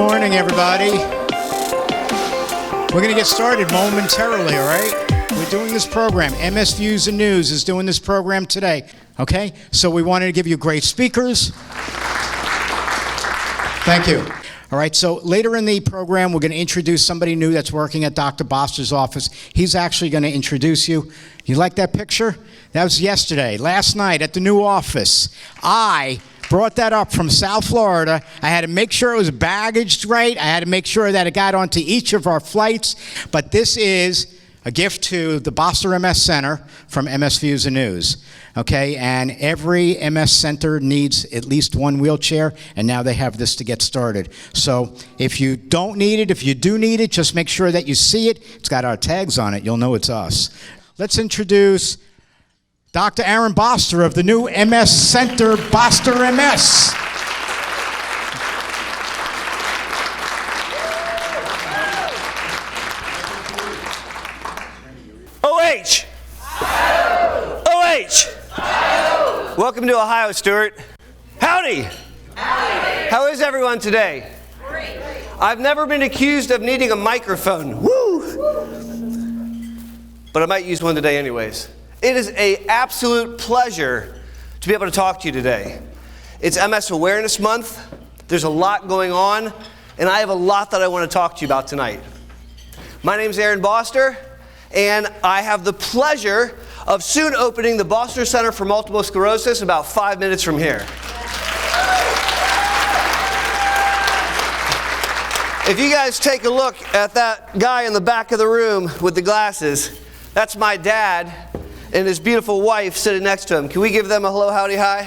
morning, everybody. We're going to get started momentarily, all right? We're doing this program. MS Views and News is doing this program today, okay? So we wanted to give you great speakers. Thank you. All right, so later in the program, we're going to introduce somebody new that's working at Dr. Boster's office. He's actually going to introduce you. You like that picture? That was yesterday, last night at the new office. I brought that up from South Florida. I had to make sure it was baggaged right. I had to make sure that it got onto each of our flights. But this is a gift to the BOSTER MS Center from MS Views and News. Okay, and every MS Center needs at least one wheelchair, and now they have this to get started. So if you don't need it, if you do need it, just make sure that you see it. It's got our tags on it. You'll know it's us. Let's introduce Dr. Aaron Boster of the new MS Center, BOSTER MS. OH! OH! Welcome to Ohio, Stuart. Howdy! Howdy! How is everyone today? Great. I've never been accused of needing a microphone. Woo! But I might use one today anyways. It is an absolute pleasure to be able to talk to you today. It's MS Awareness Month. There's a lot going on, and I have a lot that I want to talk to you about tonight. My name is Aaron Boster, and I have the pleasure of soon opening the BOSTER Center for Multiple Sclerosis about 5 minutes from here. If you guys take a look at that guy in the back of the room with the glasses, that's my dad and his beautiful wife sitting next to him. Can we give them a hello, howdy, hi?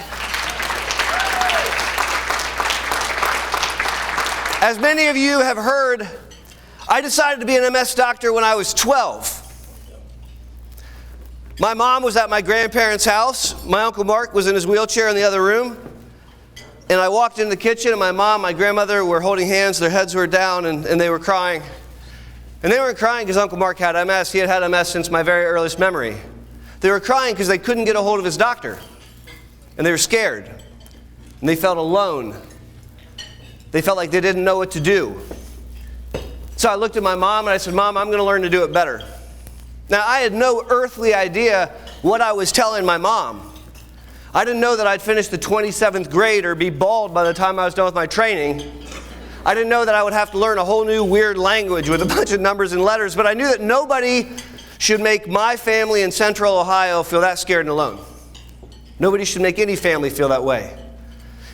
As many of you have heard, I decided to be an MS doctor when I was 12. My mom was at my grandparents' house. My Uncle Mark was in his wheelchair in the other room. And I walked in the kitchen, and my mom, my grandmother were holding hands. Their heads were down, and they were crying. And they weren't crying because Uncle Mark had MS. He had had MS since my very earliest memory. They were crying because they couldn't get a hold of his doctor. And they were scared. And they felt alone. They felt like they didn't know what to do. So I looked at my mom, and I said, Mom, I'm going to learn to do it better. Now, I had no earthly idea what I was telling my mom. I didn't know that I'd finish the 27th grade or be bald by the time I was done with my training. I didn't know that I would have to learn a whole new weird language with a bunch of numbers and letters, but I knew that nobody should make my family in Central Ohio feel that scared and alone. Nobody should make any family feel that way.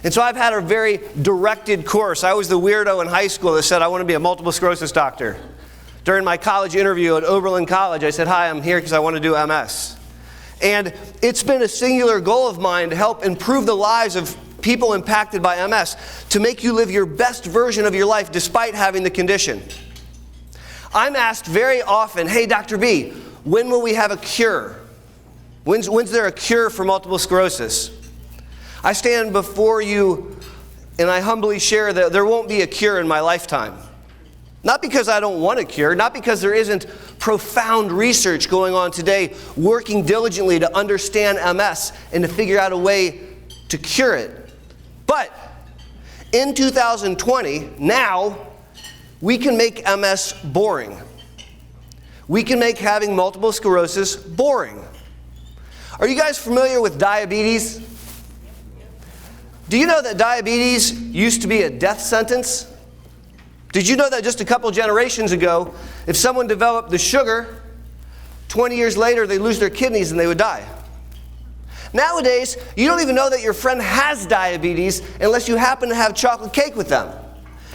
And so I've had a very directed course. I was the weirdo in high school that said I want to be a multiple sclerosis doctor. During my college interview at Oberlin College, I said, hi, I'm here because I want to do MS. And it's been a singular goal of mine to help improve the lives of people impacted by MS, to make you live your best version of your life despite having the condition. I'm asked very often, hey, Dr. B, when will we have a cure? When's there a cure for multiple sclerosis? I stand before you and I humbly share that there won't be a cure in my lifetime. Not because I don't want a cure, not because there isn't profound research going on today working diligently to understand MS and to figure out a way to cure it. But in 2020, now, we can make MS boring. We can make having multiple sclerosis boring. Are you guys familiar with diabetes? Do you know that diabetes used to be a death sentence? Did you know that just a couple generations ago, if someone developed the sugar, 20 years later they lose their kidneys and they would die? Nowadays, you don't even know that your friend has diabetes unless you happen to have chocolate cake with them.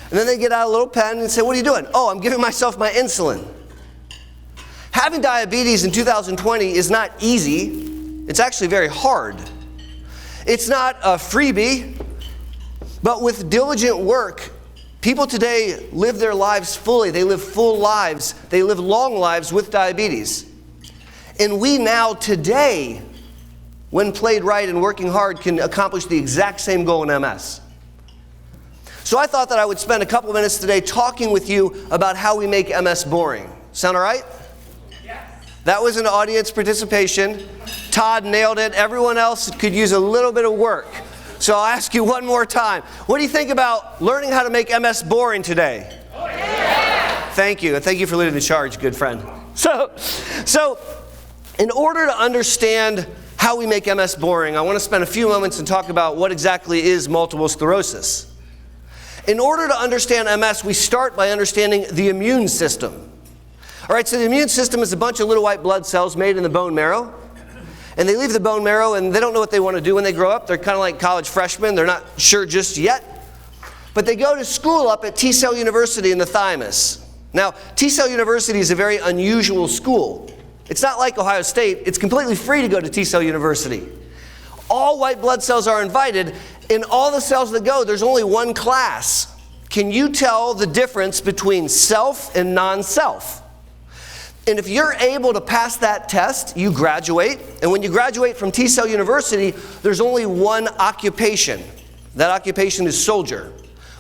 And then they get out a little pen and say, what are you doing? Oh, I'm giving myself my insulin. Having diabetes in 2020 is not easy. It's actually very hard. It's not a freebie, but with diligent work, people today live their lives fully. They live full lives. They live long lives with diabetes. And we now today, when played right and working hard, can accomplish the exact same goal in MS. So I thought that I would spend a couple minutes today talking with you about how we make MS boring. Sound all right? Yes. That was an audience participation. Todd nailed it. Everyone else could use a little bit of work. So I'll ask you one more time. What do you think about learning how to make MS boring today? Oh, yeah! Thank you. And thank you for leading the charge, good friend. So in order to understand how we make MS boring, I want to spend a few moments and talk about what exactly is multiple sclerosis. In order to understand MS, we start by understanding the immune system. All right, so the immune system is a bunch of little white blood cells made in the bone marrow. And they leave the bone marrow and they don't know what they want to do when they grow up. They're kind of like college freshmen. They're not sure just yet. But they go to school up at T-Cell University in the thymus. Now, T-Cell University is a very unusual school. It's not like Ohio State. It's completely free to go to T-Cell University. All white blood cells are invited. In all the cells that go, there's only one class. Can you tell the difference between self and non-self? And if you're able to pass that test, you graduate. And when you graduate from T-Cell University, there's only one occupation. That occupation is soldier.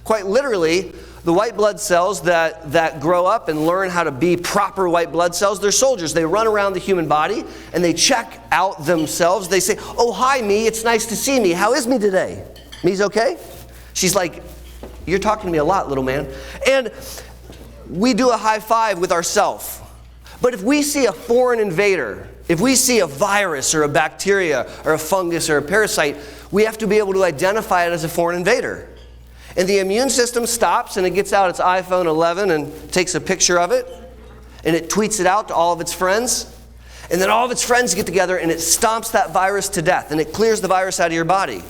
Quite literally, the white blood cells that grow up and learn how to be proper white blood cells, they're soldiers. They run around the human body and they check out themselves. They say, "Oh, hi, me. It's nice to see me. How is me today? Me's okay?" She's like, "You're talking to me a lot, little man." And we do a high five with ourselves. But if we see a foreign invader, if we see a virus or a bacteria or a fungus or a parasite, we have to be able to identify it as a foreign invader. And the immune system stops and it gets out its iPhone 11 and takes a picture of it. And it tweets it out to all of its friends. And then all of its friends get together and it stomps that virus to death. And it clears the virus out of your body.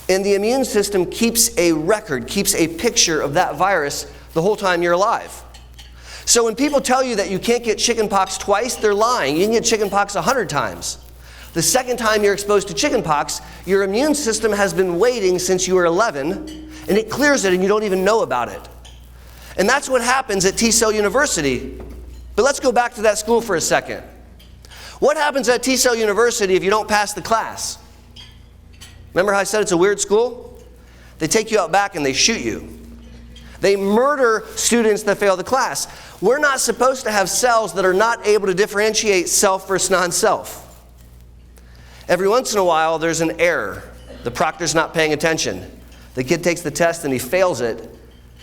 And the immune system keeps a record, keeps a picture of that virus the whole time you're alive. So when people tell you that you can't get chickenpox twice, they're lying. You can get chickenpox 100 times. The second time you're exposed to chickenpox, your immune system has been waiting since you were 11, and it clears it and you don't even know about it. And that's what happens at T-Cell University. But let's go back to that school for a second. What happens at T-Cell University if you don't pass the class? Remember how I said it's a weird school? They take you out back and they shoot you. They murder students that fail the class. We're not supposed to have cells that are not able to differentiate self versus non-self. Every once in a while, there's an error. The proctor's not paying attention. The kid takes the test and he fails it,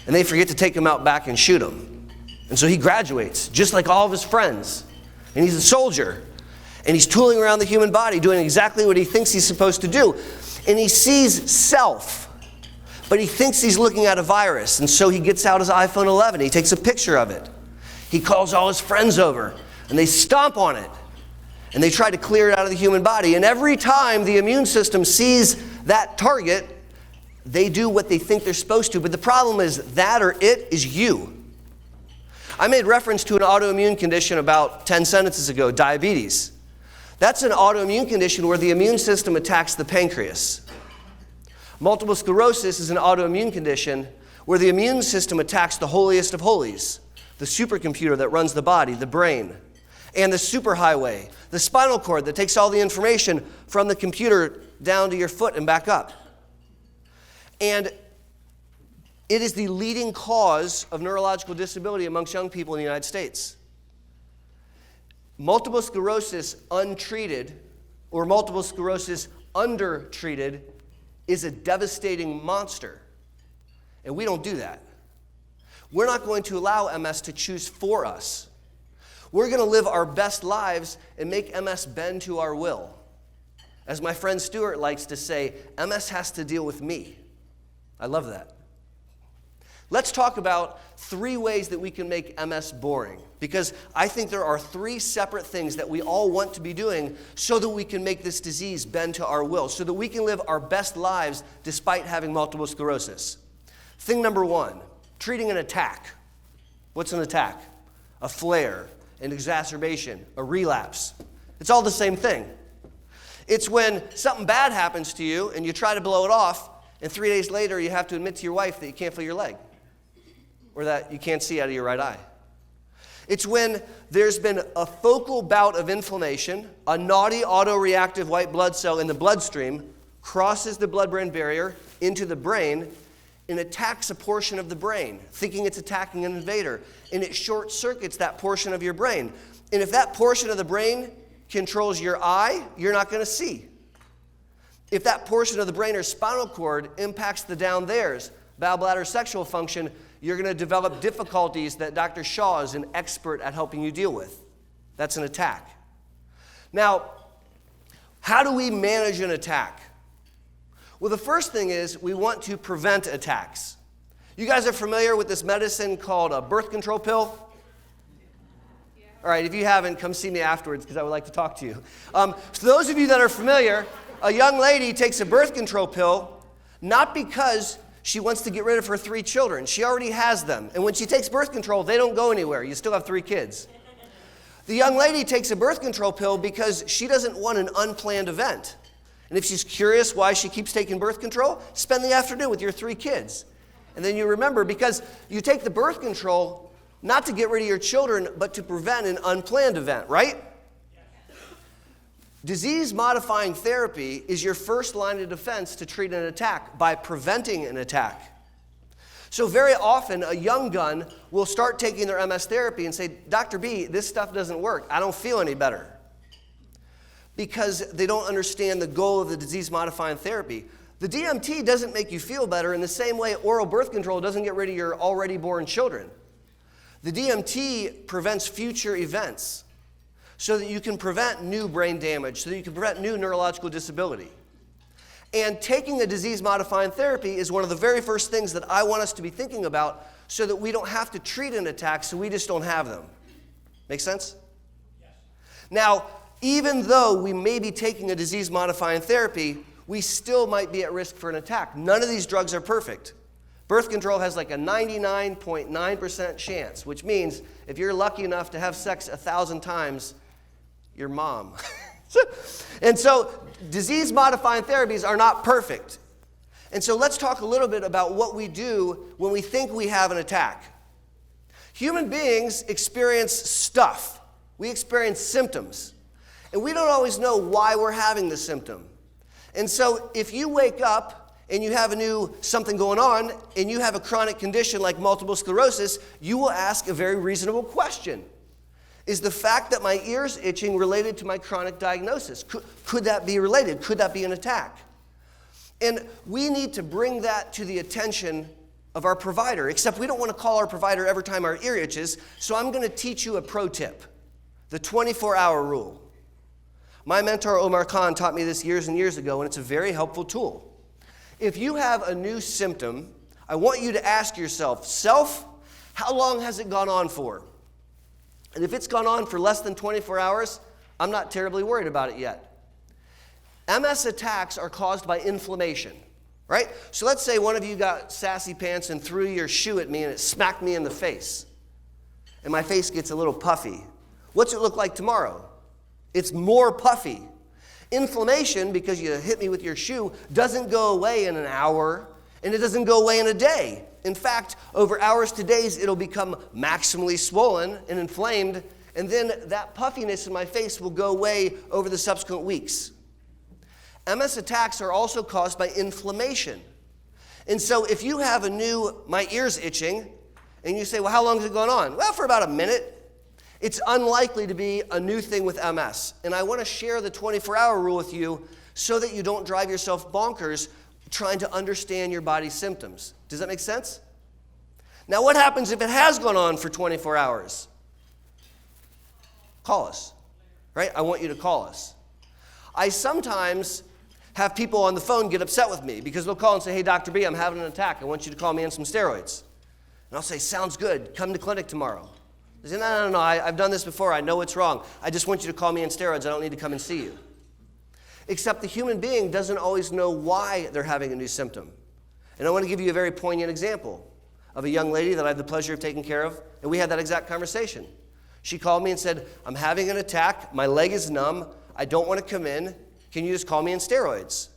and they forget to take him out back and shoot him. And so he graduates, just like all of his friends. And he's a soldier. And he's tooling around the human body, doing exactly what he thinks he's supposed to do. And he sees self. But he thinks he's looking at a virus, and so he gets out his iPhone 11. He takes a picture of it. He calls all his friends over, and they stomp on it. And they try to clear it out of the human body. And every time the immune system sees that target, they do what they think they're supposed to. But the problem is that or it is you. I made reference to an autoimmune condition about 10 sentences ago, diabetes. That's an autoimmune condition where the immune system attacks the pancreas. Multiple sclerosis is an autoimmune condition where the immune system attacks the holiest of holies, the supercomputer that runs the body, the brain, and the superhighway, the spinal cord that takes all the information from the computer down to your foot and back up. And it is the leading cause of neurological disability amongst young people in the United States. Multiple sclerosis untreated or multiple sclerosis undertreated is a devastating monster. And we don't do that. We're not going to allow MS to choose for us. We're going to live our best lives and make MS bend to our will. As my friend Stuart likes to say, MS has to deal with me. I love that. Let's talk about 3 ways that we can make MS boring, because I think there are 3 separate things that we all want to be doing so that we can make this disease bend to our will, so that we can live our best lives despite having multiple sclerosis. Thing number 1, treating an attack. What's an attack? A flare, an exacerbation, a relapse. It's all the same thing. It's when something bad happens to you and you try to blow it off, and 3 days later you have to admit to your wife that you can't feel your leg, or that you can't see out of your right eye. It's when there's been a focal bout of inflammation, a naughty autoreactive white blood cell in the bloodstream crosses the blood-brain barrier into the brain and attacks a portion of the brain, thinking it's attacking an invader, and it short-circuits that portion of your brain. And if that portion of the brain controls your eye, you're not going to see. If that portion of the brain or spinal cord impacts the down there's, bowel, bladder, sexual function, you're going to develop difficulties that Dr. Shaw is an expert at helping you deal with. That's an attack. Now, how do we manage an attack? Well, the first thing is we want to prevent attacks. You guys are familiar with this medicine called a birth control pill? Yeah. All right, if you haven't, come see me afterwards because I would like to talk to you. So those of you that are familiar, a young lady takes a birth control pill not because she wants to get rid of her 3 children. She already has them. And when she takes birth control, they don't go anywhere. You still have 3 kids. The young lady takes a birth control pill because she doesn't want an unplanned event. And if she's curious why she keeps taking birth control, spend the afternoon with your 3 kids. And then you remember, because you take the birth control not to get rid of your children, but to prevent an unplanned event, right? Disease-modifying therapy is your first line of defense to treat an attack by preventing an attack. So very often, a young gun will start taking their MS therapy and say, Dr. B, this stuff doesn't work. I don't feel any better. Because they don't understand the goal of the disease-modifying therapy. The DMT doesn't make you feel better in the same way oral birth control doesn't get rid of your already born children. The DMT prevents future events so that you can prevent new brain damage, so that you can prevent new neurological disability. And taking a disease-modifying therapy is one of the very first things that I want us to be thinking about so that we don't have to treat an attack, so we just don't have them. Make sense? Yes. Now, even though we may be taking a disease-modifying therapy, we still might be at risk for an attack. None of these drugs are perfect. Birth control has like a 99.9% chance, which means if you're lucky enough to have sex 1,000 times, your mom. And so disease-modifying therapies are not perfect. And so let's talk a little bit about what we do when we think we have an attack. Human beings experience stuff. We experience symptoms. And we don't always know why we're having the symptom. And so if you wake up and you have a new something going on and you have a chronic condition like multiple sclerosis, you will ask a very reasonable question. Is the fact that my ear's itching related to my chronic diagnosis? Could that be related? Could that be an attack? And we need to bring that to the attention of our provider, except we don't want to call our provider every time our ear itches, so I'm going to teach you a pro tip, the 24-hour rule. My mentor, Omar Khan, taught me this years and years ago, and it's a very helpful tool. If you have a new symptom, I want you to ask yourself, self, how long has it gone on for? And if it's gone on for less than 24 hours, I'm not terribly worried about it yet. MS attacks are caused by inflammation, right? So let's say one of you got sassy pants and threw your shoe at me and it smacked me in the face. And my face gets a little puffy. What's it look like tomorrow? It's more puffy. Inflammation, because you hit me with your shoe, doesn't go away in an hour, and it doesn't go away in a day. In fact, over hours to days, it'll become maximally swollen and inflamed, and then that puffiness in my face will go away over the subsequent weeks. MS attacks are also caused by inflammation. And so if you have a new, my ear's itching, and you say, well, how long has it gone on? Well, for about a minute. It's unlikely to be a new thing with MS. And I want to share the 24-hour rule with you so that you don't drive yourself bonkers trying to understand your body's symptoms. Does that make sense? Now, what happens if it has gone on for 24 hours? Call us, right? I want you to call us. I sometimes have people on the phone get upset with me because they'll call and say, hey, Dr. B, I'm having an attack. I want you to call me in some steroids. And I'll say, sounds good. Come to clinic tomorrow. They say, no, I've done this before. I know what's wrong. I just want you to call me in steroids. I don't need to come and see you. Except the human being doesn't always know why they're having a new symptom. And I want to give you a very poignant example of a young lady that I have the pleasure of taking care of, and we had that exact conversation. She called me and said, I'm having an attack. My leg is numb. I don't want to come in. Can you just call me in steroids?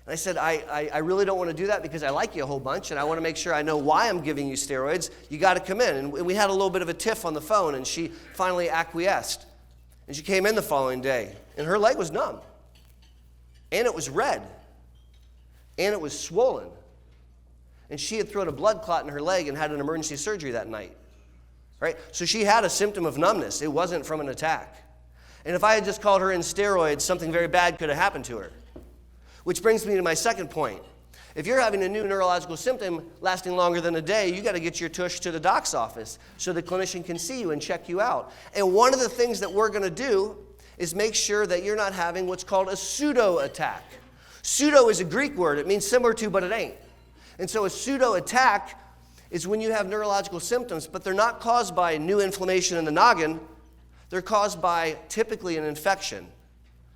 And I said, I really don't want to do that because I like you a whole bunch, and I want to make sure I know why I'm giving you steroids. You got to come in. And we had a little bit of a tiff on the phone, and she finally acquiesced. And she came in the following day, and her leg was numb. And it was red. And it was swollen. And she had thrown a blood clot in her leg and had an emergency surgery that night. Right? So she had a symptom of numbness. It wasn't from an attack. And if I had just called her in steroids, something very bad could have happened to her. Which brings me to my second point. If you're having a new neurological symptom lasting longer than a day, you got to get your tush to the doc's office so the clinician can see you and check you out. And one of the things that we're going to do is make sure that you're not having what's called a pseudo attack. Pseudo is a Greek word. It means similar to, but it ain't. And so a pseudo attack is when you have neurological symptoms, but they're not caused by new inflammation in the noggin. They're caused by typically an infection.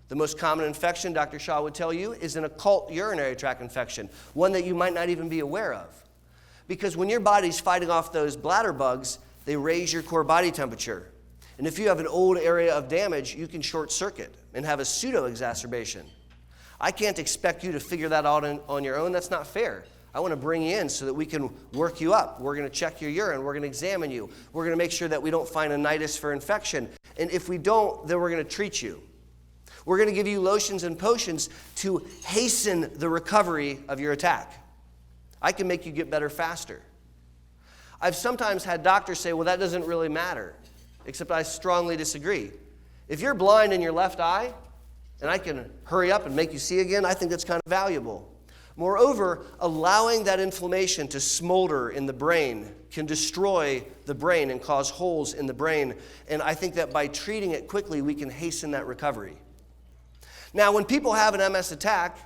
The most common infection, Dr. Shaw would tell you, is an occult urinary tract infection, one that you might not even be aware of. Because when your body's fighting off those bladder bugs, they raise your core body temperature. And if you have an old area of damage, you can short circuit and have a pseudo exacerbation. I can't expect you to figure that out on your own. That's not fair. I want to bring you in so that we can work you up. We're going to check your urine. We're going to examine you. We're going to make sure that we don't find a nidus for infection. And if we don't, then we're going to treat you. We're going to give you lotions and potions to hasten the recovery of your attack. I can make you get better faster. I've sometimes had doctors say, well, that doesn't really matter, except I strongly disagree. If you're blind in your left eye, and I can hurry up and make you see again, I think that's kind of valuable. Moreover, allowing that inflammation to smolder in the brain can destroy the brain and cause holes in the brain. And I think that by treating it quickly, we can hasten that recovery. Now, when people have an MS attack,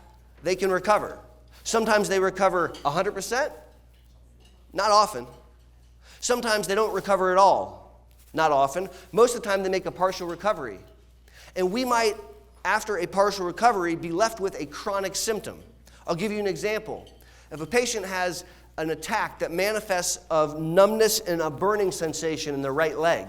they can recover. Sometimes they recover 100%, not often. Sometimes they don't recover at all, not often. Most of the time, they make a partial recovery. And we might, after a partial recovery, be left with a chronic symptom. I'll give you an example. If a patient has an attack that manifests of numbness and a burning sensation in their right leg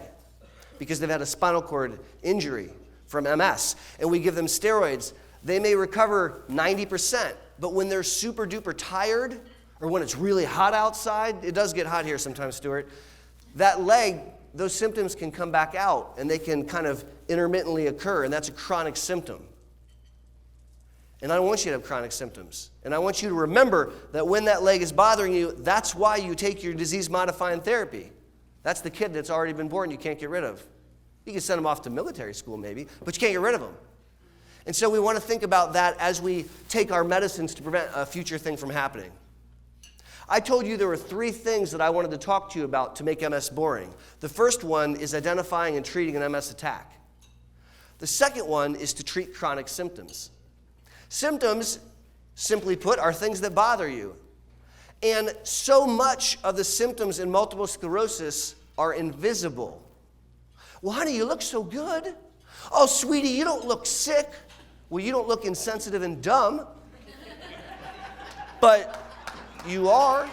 because they've had a spinal cord injury from MS, and we give them steroids, they may recover 90%. But when they're super duper tired, or when it's really hot outside, it does get hot here sometimes, Stuart, that leg, those symptoms can come back out, and they can kind of intermittently occur, and that's a chronic symptom. And I don't want you to have chronic symptoms. And I want you to remember that when that leg is bothering you, that's why you take your disease-modifying therapy. That's the kid that's already been born you can't get rid of. You can send them off to military school maybe, but you can't get rid of them. And so we want to think about that as we take our medicines to prevent a future thing from happening. I told you there were 3 things that I wanted to talk to you about to make MS boring. The first one is identifying and treating an MS attack. The second one is to treat chronic symptoms. Symptoms, simply put, are things that bother you. And so much of the symptoms in multiple sclerosis are invisible. Well, honey, you look so good. Oh, sweetie, you don't look sick. Well, you don't look insensitive and dumb. But you are.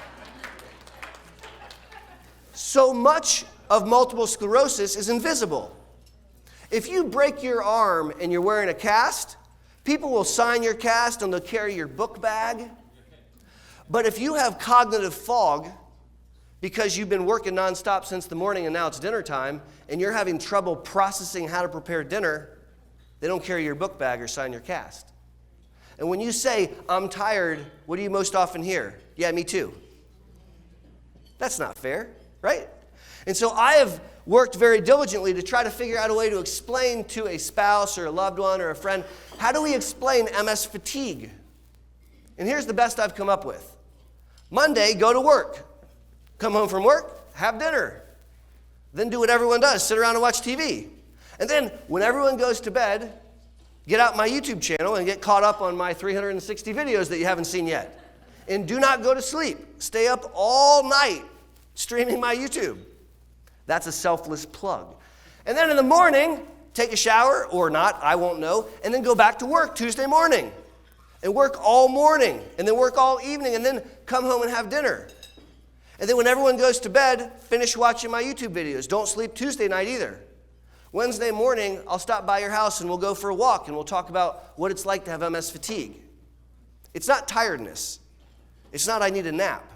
So much of multiple sclerosis is invisible. If you break your arm and you're wearing a cast, people will sign your cast and they'll carry your book bag. But if you have cognitive fog because you've been working nonstop since the morning and now it's dinner time and you're having trouble processing how to prepare dinner, they don't carry your book bag or sign your cast. And when you say, I'm tired, what do you most often hear? Yeah, me too. That's not fair, right? And so I have worked very diligently to try to figure out a way to explain to a spouse or a loved one or a friend, how do we explain MS fatigue? And here's the best I've come up with. Monday, go to work. Come home from work, have dinner. Then do what everyone does, sit around and watch TV. And then when everyone goes to bed, get out my YouTube channel and get caught up on my 360 videos that you haven't seen yet. And do not go to sleep. Stay up all night streaming my YouTube. That's a selfless plug. And then in the morning, take a shower, or not, I won't know, and then go back to work Tuesday morning. And work all morning, and then work all evening, and then come home and have dinner. And then when everyone goes to bed, finish watching my YouTube videos. Don't sleep Tuesday night either. Wednesday morning, I'll stop by your house and we'll go for a walk and we'll talk about what it's like to have MS fatigue. It's not tiredness. It's not I need a nap.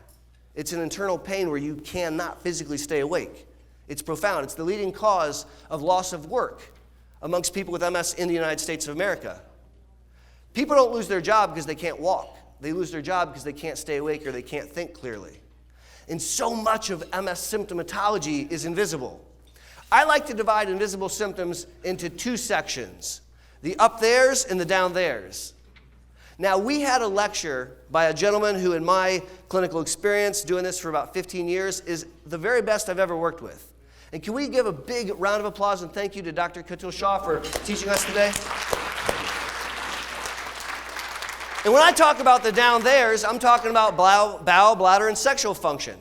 It's an internal pain where you cannot physically stay awake. It's profound. It's the leading cause of loss of work amongst people with MS in the United States of America. People don't lose their job because they can't walk. They lose their job because they can't stay awake or they can't think clearly. And so much of MS symptomatology is invisible. I like to divide invisible symptoms into 2 sections, the up there's and the down there's. Now, we had a lecture by a gentleman who, in my clinical experience, doing this for about 15 years, is the very best I've ever worked with. And can we give a big round of applause and thank you to Dr. Katul Shah for teaching us today? And when I talk about the down theres, I'm talking about bowel, bladder, and sexual function.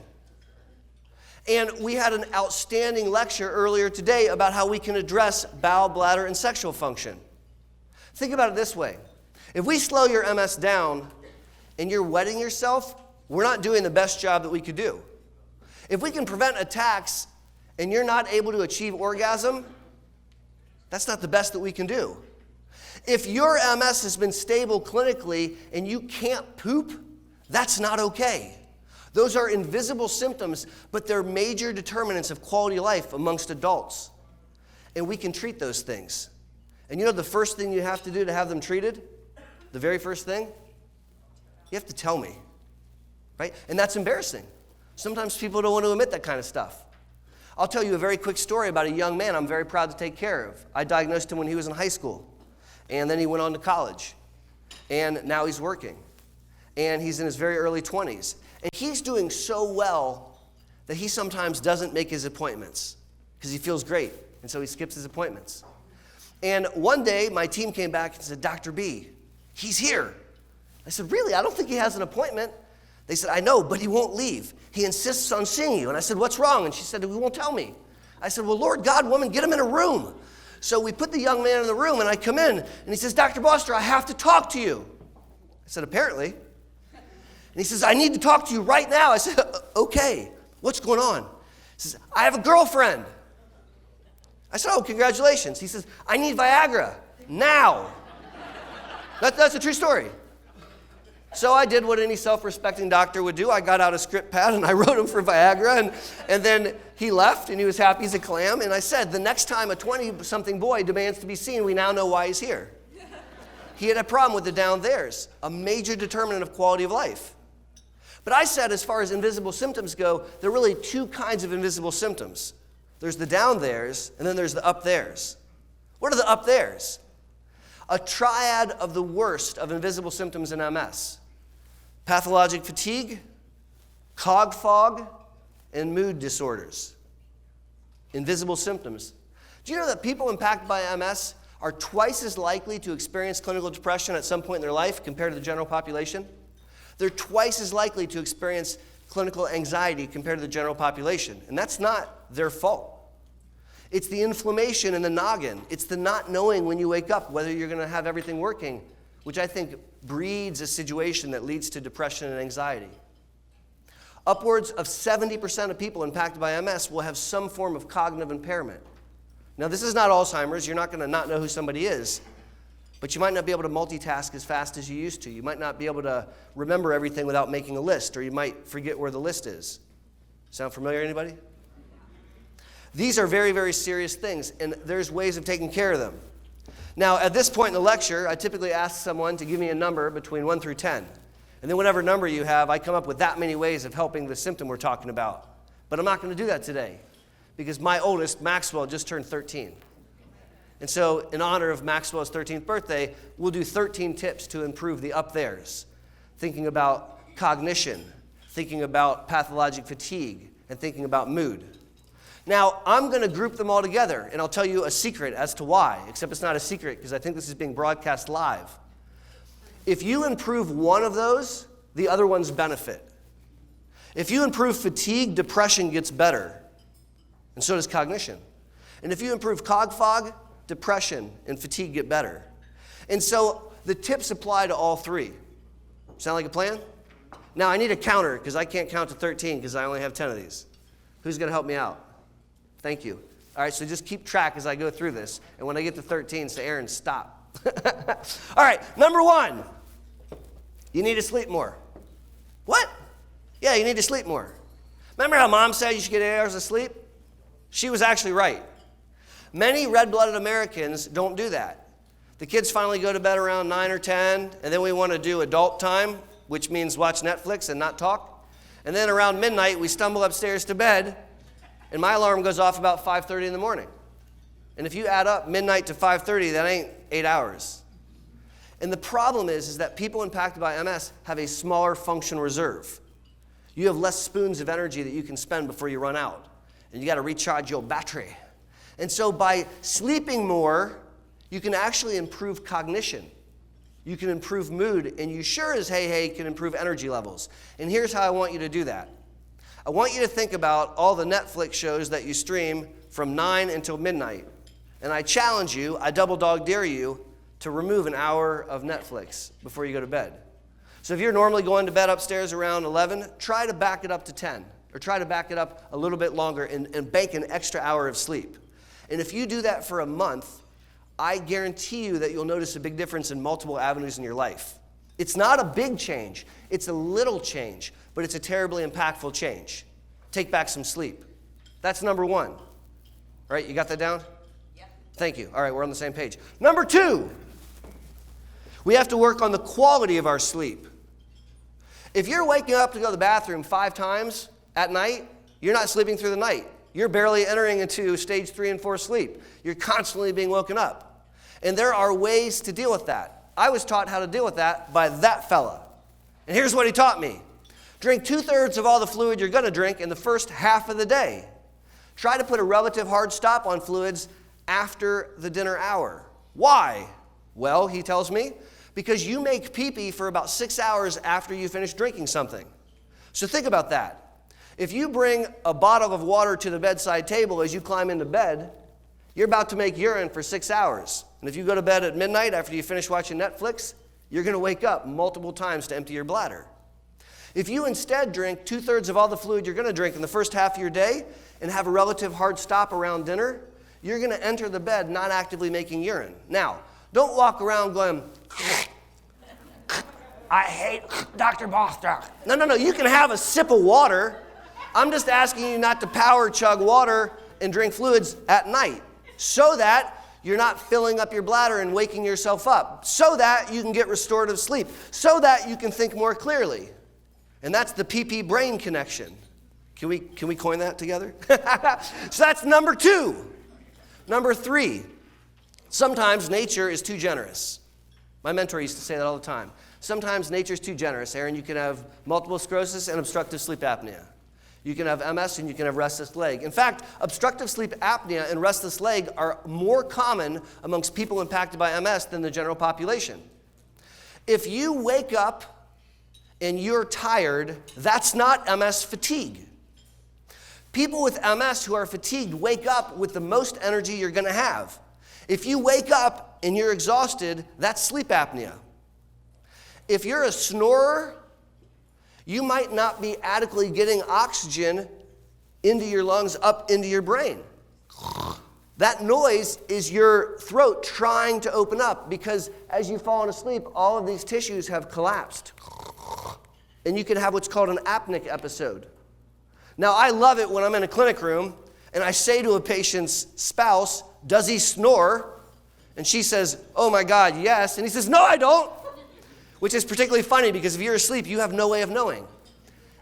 And we had an outstanding lecture earlier today about how we can address bowel, bladder, and sexual function. Think about it this way. If we slow your MS down and you're wetting yourself, we're not doing the best job that we could do. If we can prevent attacks and you're not able to achieve orgasm, that's not the best that we can do. If your MS has been stable clinically and you can't poop, that's not okay. Those are invisible symptoms, but they're major determinants of quality of life amongst adults. And we can treat those things. And you know the first thing you have to do to have them treated? The very first thing? You have to tell me, right? And that's embarrassing. Sometimes people don't want to admit that kind of stuff. I'll tell you a very quick story about a young man I'm very proud to take care of. I diagnosed him when he was in high school, and then he went on to college, and now he's working, and he's in his very early 20s. And he's doing so well that he sometimes doesn't make his appointments because he feels great, and so he skips his appointments. And one day, my team came back and said, Dr. B, he's here. I said, really? I don't think he has an appointment. They said, I know, but he won't leave. He insists on seeing you. And I said, what's wrong? And she said, he won't tell me. I said, well, Lord God, woman, get him in a room. So we put the young man in the room, and I come in, and he says, Dr. Boster, I have to talk to you. I said, apparently. And he says, I need to talk to you right now. I said, okay, what's going on? He says, I have a girlfriend. I said, oh, congratulations. He says, I need Viagra now. That's a true story. So I did what any self-respecting doctor would do. I got out a script pad and I wrote him for Viagra, and then he left and he was happy as a clam. And I said, the next time a 20-something boy demands to be seen, we now know why he's here. He had a problem with the down theres, a major determinant of quality of life. But I said, as far as invisible symptoms go, there are really two kinds of invisible symptoms. There's the down theres, and then there's the up theres. What are the up theres? A triad of the worst of invisible symptoms in MS. Pathologic fatigue, cog fog, and mood disorders. Invisible symptoms. Do you know that people impacted by MS are twice as likely to experience clinical depression at some point in their life compared to the general population? They're twice as likely to experience clinical anxiety compared to the general population. And that's not their fault. It's the inflammation in the noggin. It's the not knowing when you wake up whether you're going to have everything working, which I think breeds a situation that leads to depression and anxiety. Upwards of 70% of people impacted by MS will have some form of cognitive impairment. Now, this is not Alzheimer's. You're not going to not know who somebody is. But you might not be able to multitask as fast as you used to. You might not be able to remember everything without making a list, or you might forget where the list is. Sound familiar, anybody? These are very, very serious things, and there's ways of taking care of them. Now, at this point in the lecture, I typically ask someone to give me a number between 1 through 10. And then whatever number you have, I come up with that many ways of helping the symptom we're talking about. But I'm not going to do that today, because my oldest, Maxwell, just turned 13. And so, in honor of Maxwell's 13th birthday, we'll do 13 tips to improve the up theres, thinking about cognition, thinking about pathologic fatigue, and thinking about mood. Now, I'm going to group them all together, and I'll tell you a secret as to why, except it's not a secret because I think this is being broadcast live. If you improve one of those, the other ones benefit. If you improve fatigue, depression gets better, and so does cognition. And if you improve cog fog, depression and fatigue get better. And so the tips apply to all three. Sound like a plan? Now I need a counter because I can't count to 13 because I only have 10 of these. Who's going to help me out? Thank you. All right, so just keep track as I go through this. And when I get to 13, say, Aaron, stop. All right, number 1, you need to sleep more. What? Yeah, you need to sleep more. Remember how Mom said you should get 8 hours of sleep? She was actually right. Many red-blooded Americans don't do that. The kids finally go to bed around 9 or 10, and then we want to do adult time, which means watch Netflix and not talk. And then around midnight, we stumble upstairs to bed, and my alarm goes off about 5:30 in the morning. And if you add up midnight to 5:30, that ain't 8 hours. And the problem is that people impacted by MS have a smaller function reserve. You have less spoons of energy that you can spend before you run out. And you got to recharge your battery. And so by sleeping more, you can actually improve cognition. You can improve mood, and you sure as hey can improve energy levels. And here's how I want you to do that. I want you to think about all the Netflix shows that you stream from 9 until midnight. And I challenge you, I double dog dare you, to remove an hour of Netflix before you go to bed. So if you're normally going to bed upstairs around 11, try to back it up to 10, or try to back it up a little bit longer and bank an extra hour of sleep. And if you do that for a month, I guarantee you that you'll notice a big difference in multiple avenues in your life. It's not a big change, it's a little change, but it's a terribly impactful change. Take back some sleep. That's number 1. All right, you got that down? Yep. Thank you. All right, we're on the same page. Number 2, we have to work on the quality of our sleep. If you're waking up to go to the bathroom 5 times at night, you're not sleeping through the night. You're barely entering into stage 3 and 4 sleep. You're constantly being woken up. And there are ways to deal with that. I was taught how to deal with that by that fella. And here's what he taught me. Drink 2/3 of all the fluid you're going to drink in the first half of the day. Try to put a relative hard stop on fluids after the dinner hour. Why? Well, he tells me, because you make pee-pee for about 6 hours after you finish drinking something. So think about that. If you bring a bottle of water to the bedside table as you climb into bed, you're about to make urine for 6 hours. And if you go to bed at midnight after you finish watching Netflix, you're going to wake up multiple times to empty your bladder. If you instead drink 2/3 of all the fluid you're going to drink in the first half of your day and have a relative hard stop around dinner, you're going to enter the bed not actively making urine. Now, don't walk around going, I hate Dr. Boster. No. You can have a sip of water. I'm just asking you not to power chug water and drink fluids at night so that you're not filling up your bladder and waking yourself up, so that you can get restorative sleep, so that you can think more clearly. And that's the PP brain connection. Can we coin that together? So that's number 2. Number 3, sometimes nature is too generous. My mentor used to say that all the time. Sometimes nature's too generous. Aaron, you can have multiple sclerosis and obstructive sleep apnea. You can have MS and you can have restless leg. In fact, obstructive sleep apnea and restless leg are more common amongst people impacted by MS than the general population. If you wake up and you're tired, that's not MS fatigue. People with MS who are fatigued wake up with the most energy you're going to have. If you wake up and you're exhausted, that's sleep apnea. If you're a snorer, you might not be adequately getting oxygen into your lungs, up into your brain. That noise is your throat trying to open up because as you've fallen asleep, all of these tissues have collapsed. And you can have what's called an apneic episode. Now, I love it when I'm in a clinic room and I say to a patient's spouse, does he snore? And she says, oh my God, yes. And he says, no, I don't. Which is particularly funny because if you're asleep, you have no way of knowing.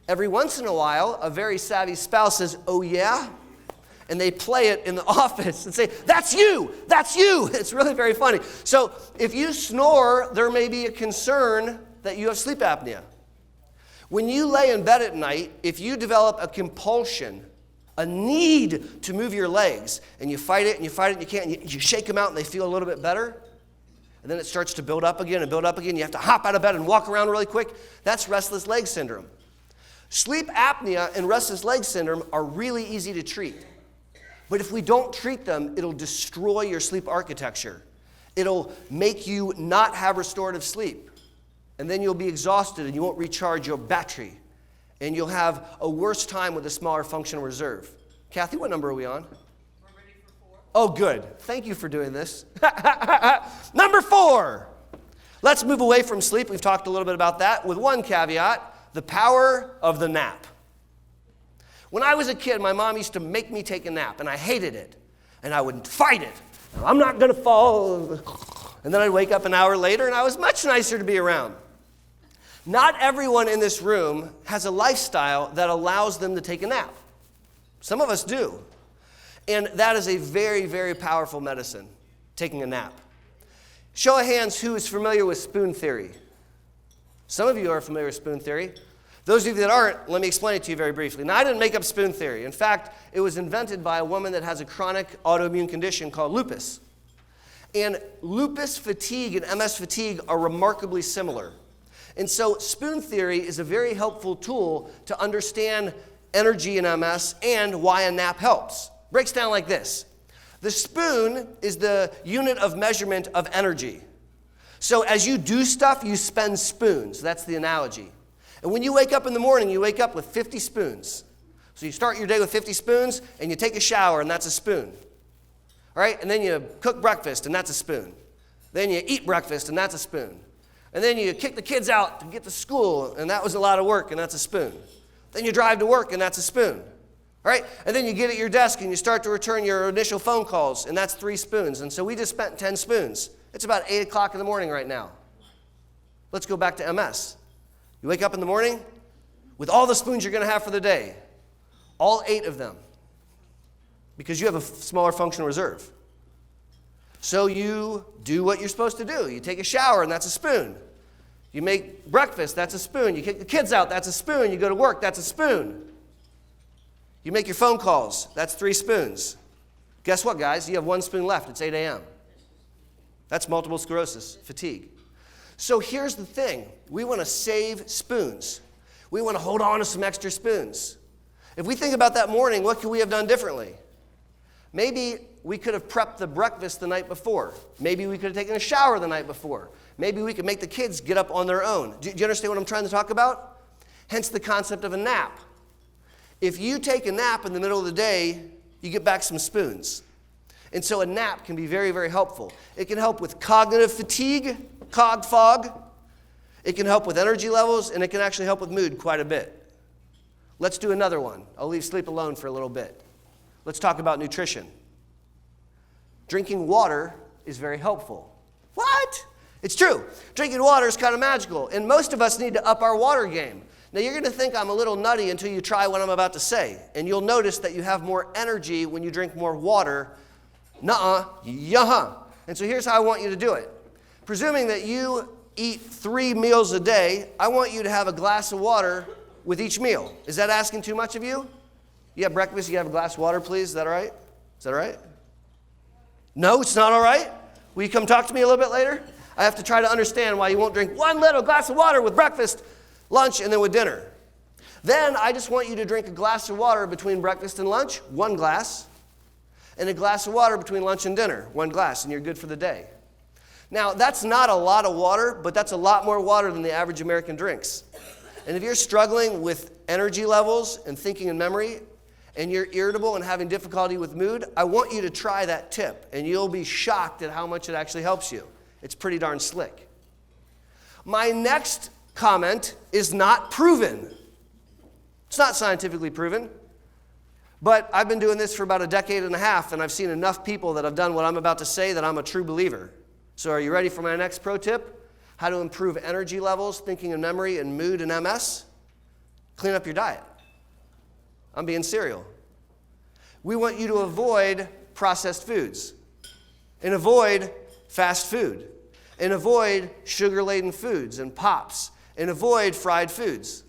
Every once in a while, a very savvy spouse says, oh yeah? And they play it in the office and say, that's you, that's you. It's really very funny. So if you snore, there may be a concern that you have sleep apnea. When you lay in bed at night, if you develop a compulsion, a need to move your legs, and you fight it and you fight it and you can't, and you shake them out and they feel a little bit better, and then it starts to build up again and build up again. You have to hop out of bed and walk around really quick. That's restless leg syndrome. Sleep apnea and restless leg syndrome are really easy to treat. But if we don't treat them, it'll destroy your sleep architecture. It'll make you not have restorative sleep. And then you'll be exhausted and you won't recharge your battery. And you'll have a worse time with a smaller functional reserve. Kathy, what number are we on? Oh, good. Thank you for doing this. Number 4. Let's move away from sleep. We've talked a little bit about that with one caveat, the power of the nap. When I was a kid, my mom used to make me take a nap, and I hated it. And I would fight it. I'm not going to fall. And then I'd wake up an hour later, and I was much nicer to be around. Not everyone in this room has a lifestyle that allows them to take a nap. Some of us do. And that is a very, very powerful medicine, taking a nap. Show of hands who is familiar with spoon theory. Some of you are familiar with spoon theory. Those of you that aren't, let me explain it to you very briefly. Now, I didn't make up spoon theory. In fact, it was invented by a woman that has a chronic autoimmune condition called lupus. And lupus fatigue and MS fatigue are remarkably similar. And so spoon theory is a very helpful tool to understand energy in MS and why a nap helps. Breaks down like this. The spoon is the unit of measurement of energy. So as you do stuff, you spend spoons. That's the analogy. And when you wake up in the morning, you wake up with 50 spoons. So you start your day with 50 spoons, and you take a shower, and that's a spoon. All right? And then you cook breakfast, and that's a spoon. Then you eat breakfast, and that's a spoon. And then you kick the kids out to get to school, and that was a lot of work, and that's a spoon. Then you drive to work, and that's a spoon. All right? And then you get at your desk, and you start to return your initial phone calls, and that's 3 spoons. And so we just spent 10 spoons. It's about 8 o'clock in the morning right now. Let's go back to MS. You wake up in the morning with all the spoons you're going to have for the day, all 8 of them, because you have a smaller functional reserve. So you do what you're supposed to do. You take a shower, and that's a spoon. You make breakfast, that's a spoon. You kick the kids out, that's a spoon. You go to work, that's a spoon. You make your phone calls, that's 3 spoons. Guess what, guys? You have 1 spoon left. It's 8 a.m. That's multiple sclerosis, fatigue. So here's the thing. We want to save spoons. We want to hold on to some extra spoons. If we think about that morning, what could we have done differently? Maybe we could have prepped the breakfast the night before. Maybe we could have taken a shower the night before. Maybe we could make the kids get up on their own. Do you understand what I'm trying to talk about? Hence the concept of a nap. If you take a nap in the middle of the day, you get back some spoons. And so a nap can be very, very helpful. It can help with cognitive fatigue, cog fog. It can help with energy levels, and it can actually help with mood quite a bit. Let's do another one. I'll leave sleep alone for a little bit. Let's talk about nutrition. Drinking water is very helpful. What? It's true. Drinking water is kind of magical, and most of us need to up our water game. Now, you're going to think I'm a little nutty until you try what I'm about to say, and you'll notice that you have more energy when you drink more water. Nuh-uh, yeah. And so here's how I want you to do it. Presuming that you eat 3 meals a day, I want you to have a glass of water with each meal. Is that asking too much of you? You have breakfast, you have a glass of water, please? Is that all right? Is that all right? No, it's not all right? Will you come talk to me a little bit later? I have to try to understand why you won't drink 1 little glass of water with breakfast, lunch, and then with dinner. Then I just want you to drink a glass of water between breakfast and lunch, 1 glass, and a glass of water between lunch and dinner, 1 glass, and you're good for the day. Now, that's not a lot of water, but that's a lot more water than the average American drinks. And if you're struggling with energy levels and thinking and memory, and you're irritable and having difficulty with mood, I want you to try that tip, and you'll be shocked at how much it actually helps you. It's pretty darn slick. My next comment is not proven. It's not scientifically proven. But I've been doing this for about a decade and a half, and I've seen enough people that have done what I'm about to say that I'm a true believer. So are you ready for my next pro tip? How to improve energy levels, thinking and memory, and mood and MS? Clean up your diet. I'm being serial. We want you to avoid processed foods, and avoid fast food, and avoid sugar-laden foods and pops, and avoid fried foods.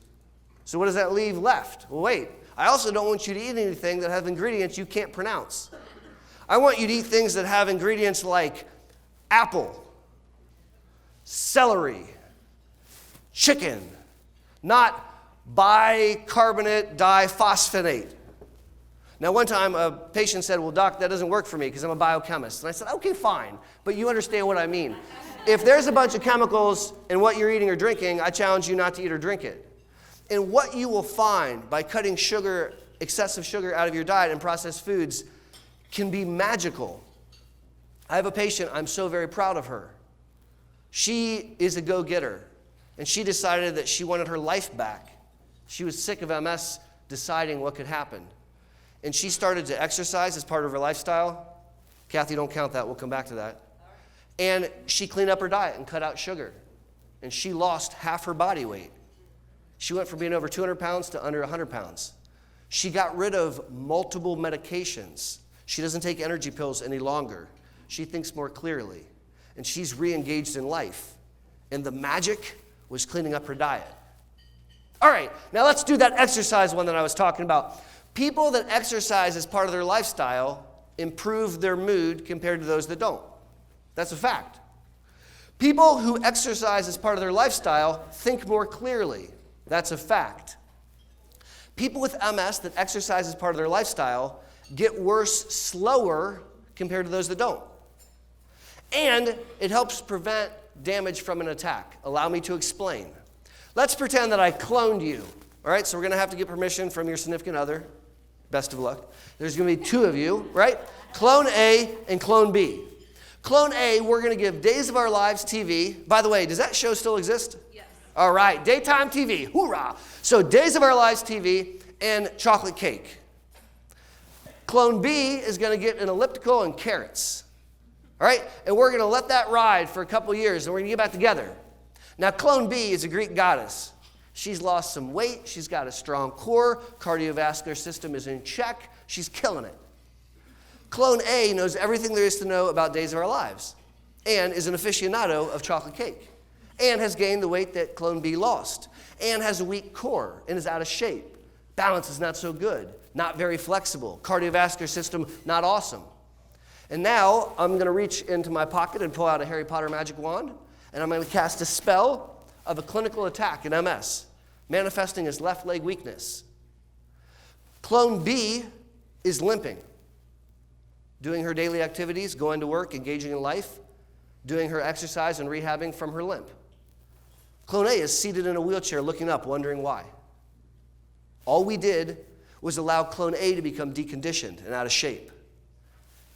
So what does that leave left? Well, wait. I also don't want you to eat anything that have ingredients you can't pronounce. I want you to eat things that have ingredients like apple, celery, chicken, not bicarbonate diphosphonate. Now, one time a patient said, well, doc, that doesn't work for me because I'm a biochemist. And I said, okay, fine, but you understand what I mean. If there's a bunch of chemicals in what you're eating or drinking, I challenge you not to eat or drink it. And what you will find by cutting sugar, excessive sugar out of your diet and processed foods can be magical. I have a patient, I'm so very proud of her. She is a go-getter, and she decided that she wanted her life back. She was sick of MS, deciding what could happen. And she started to exercise as part of her lifestyle. Kathy, don't count that. We'll come back to that. And she cleaned up her diet and cut out sugar. And she lost half her body weight. She went from being over 200 pounds to under 100 pounds. She got rid of multiple medications. She doesn't take energy pills any longer. She thinks more clearly. and she's re-engaged in life. And the magic was cleaning up her diet. All right, now let's do that exercise one that I was talking about. People that exercise as part of their lifestyle improve their mood compared to those that don't. That's a fact. People who exercise as part of their lifestyle think more clearly. That's a fact. People with MS that exercise as part of their lifestyle get worse slower compared to those that don't. And it helps prevent damage from an attack. Allow me to explain. Let's pretend that I cloned you. All right, so we're going to have to get permission from your significant other. Best of luck. There's going to be two of you, right? Clone A and Clone B. Clone A, we're going to give Days of Our Lives TV. By the way, does that show still exist? Yes. All right, daytime TV. Hoorah. So Days of Our Lives TV and chocolate cake. Clone B is going to get an elliptical and carrots. All right, and we're going to let that ride for a couple years, and we're going to get back together. Now, Clone B is a Greek goddess. She's lost some weight. She's got a strong core. Cardiovascular system is in check. She's killing it. Clone A knows everything there is to know about Days of Our Lives and is an aficionado of chocolate cake and has gained the weight that Clone B lost and has a weak core and is out of shape. Balance is not so good, not very flexible. Cardiovascular system, not awesome. And now I'm going to reach into my pocket and pull out a Harry Potter magic wand, and I'm going to cast a spell of a clinical attack in MS, manifesting as left leg weakness. Clone B is limping, doing her daily activities, going to work, engaging in life, doing her exercise and rehabbing from her limp. Clone A is seated in a wheelchair looking up, wondering why. All we did was allow Clone A to become deconditioned and out of shape.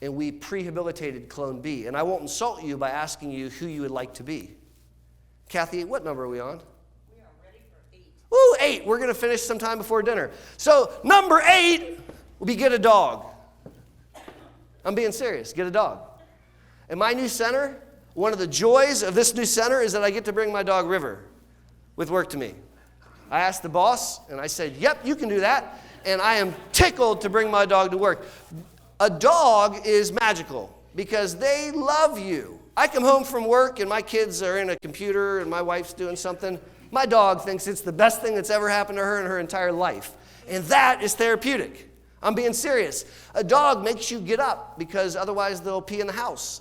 And we prehabilitated Clone B. And I won't insult you by asking you who you would like to be. Kathy, what number are we on? We are ready for 8. Ooh, 8. We're going to finish sometime before dinner. So number 8 will be get a dog. I'm being serious. Get a dog. In my new center, one of the joys of this new center is that I get to bring my dog River with work to me. I asked the boss, and I said, yep, you can do that. And I am tickled to bring my dog to work. A dog is magical because they love you. I come home from work and my kids are in a computer and my wife's doing something. My dog thinks it's the best thing that's ever happened to her in her entire life. And that is therapeutic. I'm being serious. A dog makes you get up because otherwise they'll pee in the house.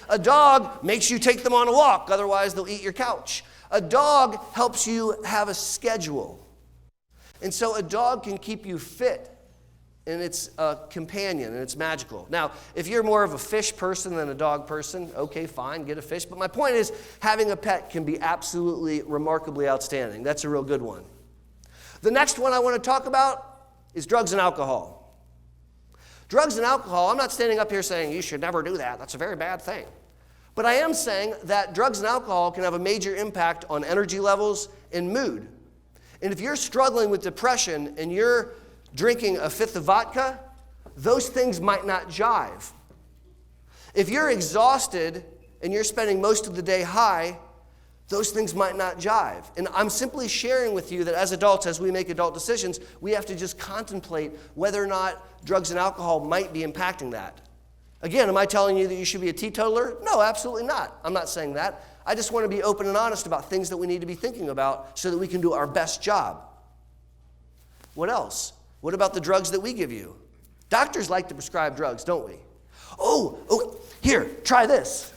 A dog makes you take them on a walk, otherwise they'll eat your couch. A dog helps you have a schedule. And so a dog can keep you fit. And it's a companion, and it's magical. Now, if you're more of a fish person than a dog person, okay, fine, get a fish. But my point is, having a pet can be absolutely remarkably outstanding. That's a real good one. The next one I want to talk about is drugs and alcohol. Drugs and alcohol, I'm not standing up here saying you should never do that. That's a very bad thing. But I am saying that drugs and alcohol can have a major impact on energy levels and mood. And if you're struggling with depression and you're drinking a fifth of vodka, those things might not jive. If you're exhausted and you're spending most of the day high, those things might not jive. And I'm simply sharing with you that as adults, as we make adult decisions, we have to just contemplate whether or not drugs and alcohol might be impacting that. Again, am I telling you that you should be a teetotaler? No, absolutely not. I'm not saying that. I just want to be open and honest about things that we need to be thinking about so that we can do our best job. What else? What about the drugs that we give you? Doctors like to prescribe drugs, don't we? Oh, here, try this.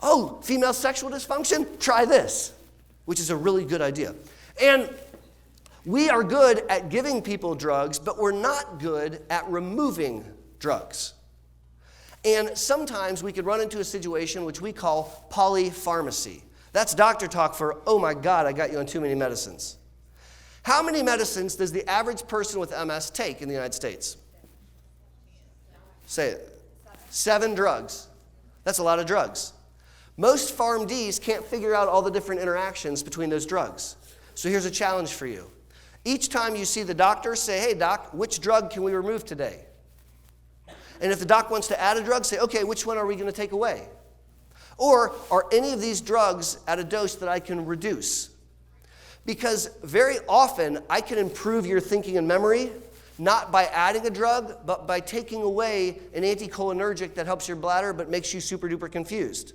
Oh, female sexual dysfunction? Try this, which is a really good idea. And we are good at giving people drugs, but we're not good at removing drugs. And sometimes we could run into a situation which we call polypharmacy. That's doctor talk for, oh my God, I got you on too many medicines. How many medicines does the average person with MS take in the United States? Say it. 7 drugs. That's a lot of drugs. Most PharmDs can't figure out all the different interactions between those drugs. So here's a challenge for you. Each time you see the doctor, say, hey doc, which drug can we remove today? And if the doc wants to add a drug, say, okay, which one are we going to take away? Or are any of these drugs at a dose that I can reduce? Because very often, I can improve your thinking and memory, not by adding a drug, but by taking away an anticholinergic that helps your bladder but makes you super duper confused.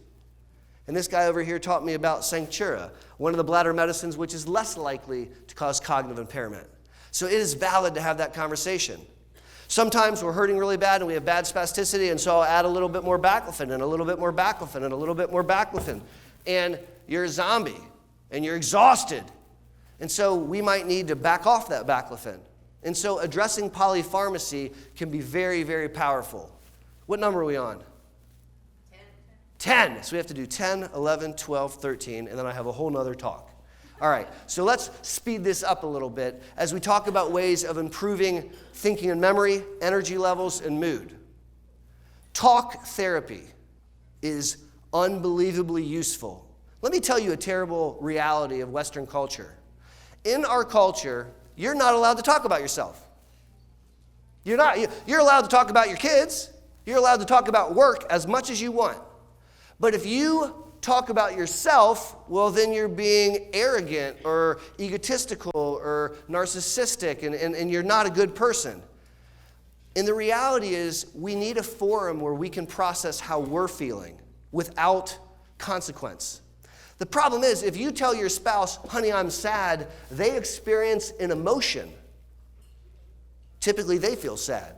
And this guy over here taught me about Sanctura, one of the bladder medicines which is less likely to cause cognitive impairment. So it is valid to have that conversation. Sometimes we're hurting really bad and we have bad spasticity, and so I'll add a little bit more baclofen and a little bit more baclofen and a little bit more baclofen. And you're a zombie and you're exhausted. And so we might need to back off that baclofen. And so addressing polypharmacy can be very, very powerful. What number are we on? 10. So we have to do 10, 11, 12, 13, and then I have a whole nother talk. All right, so let's speed this up a little bit as we talk about ways of improving thinking and memory, energy levels, and mood. Talk therapy is unbelievably useful. Let me tell you a terrible reality of Western culture. In our culture, you're not allowed to talk about yourself. You're allowed to talk about your kids. You're allowed to talk about work as much as you want. But if you talk about yourself, well, then you're being arrogant or egotistical or narcissistic, and you're not a good person. And the reality is we need a forum where we can process how we're feeling without consequence. The problem is if you tell your spouse, honey, I'm sad, they experience an emotion. Typically, they feel sad.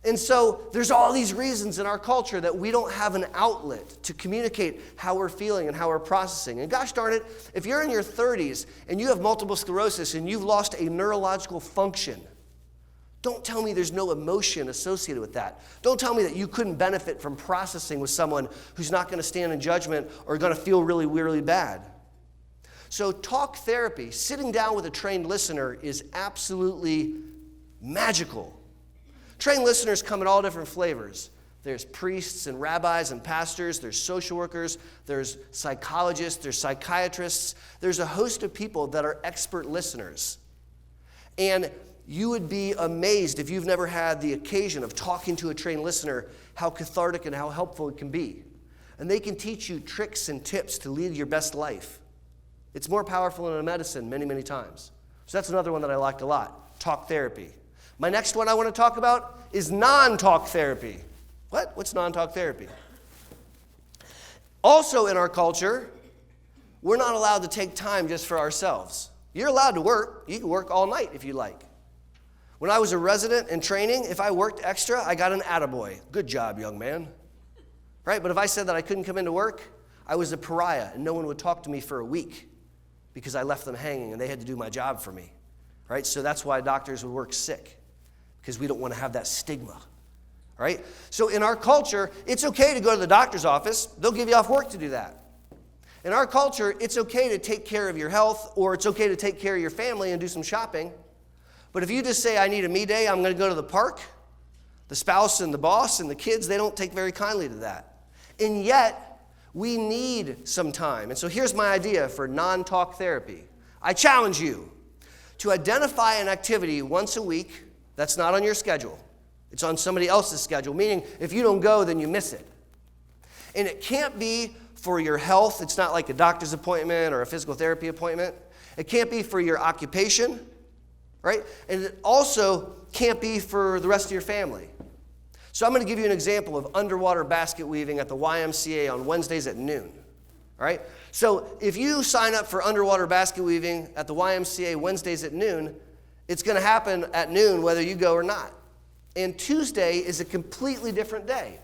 And so there's all these reasons in our culture that we don't have an outlet to communicate how we're feeling and how we're processing. And gosh darn it, if you're in your 30s and you have multiple sclerosis and you've lost a neurological function, don't tell me there's no emotion associated with that. Don't tell me that you couldn't benefit from processing with someone who's not going to stand in judgment or going to feel really, really bad. So talk therapy, sitting down with a trained listener, is absolutely magical. Trained listeners come in all different flavors. There's priests and rabbis and pastors. There's social workers. There's psychologists. There's psychiatrists. There's a host of people that are expert listeners. And you would be amazed if you've never had the occasion of talking to a trained listener how cathartic and how helpful it can be. And they can teach you tricks and tips to lead your best life. It's more powerful than a medicine many, many times. So that's another one that I liked a lot, talk therapy. My next one I want to talk about is non-talk therapy. What? What's non-talk therapy? Also in our culture, we're not allowed to take time just for ourselves. You're allowed to work. You can work all night if you like. When I was a resident in training, if I worked extra, I got an attaboy. Good job, young man. Right? But if I said that I couldn't come into work, I was a pariah, and no one would talk to me for a week because I left them hanging, and they had to do my job for me. Right? So that's why doctors would work sick, because we don't want to have that stigma, right? So in our culture, it's okay to go to the doctor's office. They'll give you off work to do that. In our culture, it's okay to take care of your health, or it's okay to take care of your family and do some shopping. But if you just say, I need a me day, I'm going to go to the park, the spouse and the boss and the kids, they don't take very kindly to that. And yet, we need some time. And so here's my idea for non-talk therapy. I challenge you to identify an activity once a week that's not on your schedule. It's on somebody else's schedule, meaning if you don't go, then you miss it. And it can't be for your health. It's not like a doctor's appointment or a physical therapy appointment. It can't be for your occupation, right? And it also can't be for the rest of your family. So I'm going to give you an example of underwater basket weaving at the YMCA on Wednesdays at noon, all right? So if you sign up for underwater basket weaving at the YMCA Wednesdays at noon, it's going to happen at noon whether you go or not. And Tuesday is a completely different day.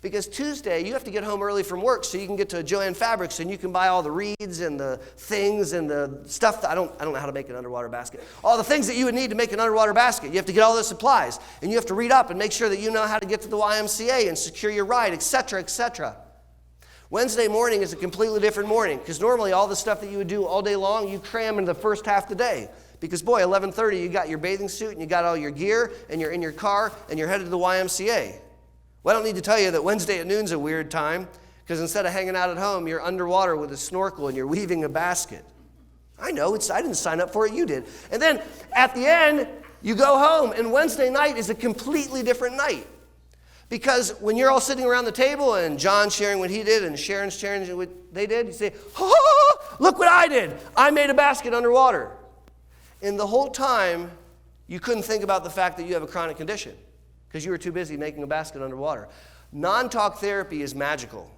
Because Tuesday, you have to get home early from work so you can get to Joann Fabrics and you can buy all the reeds and the things and the stuff that I don't know how to make an underwater basket. All the things that you would need to make an underwater basket. You have to get all the supplies. And you have to read up and make sure that you know how to get to the YMCA and secure your ride, etc., etc. Wednesday morning is a completely different morning because normally all the stuff that you would do all day long, you cram into the first half of the day. Because, boy, 11:30, you got your bathing suit and you got all your gear and you're in your car and you're headed to the YMCA. Well, I don't need to tell you that Wednesday at noon's a weird time because instead of hanging out at home, you're underwater with a snorkel and you're weaving a basket. I know, I didn't sign up for it, you did. And then at the end, you go home and Wednesday night is a completely different night. Because when you're all sitting around the table and John's sharing what he did and Sharon's sharing what they did, you say, oh, look what I did. I made a basket underwater. And the whole time, you couldn't think about the fact that you have a chronic condition because you were too busy making a basket underwater. Non-talk therapy is magical.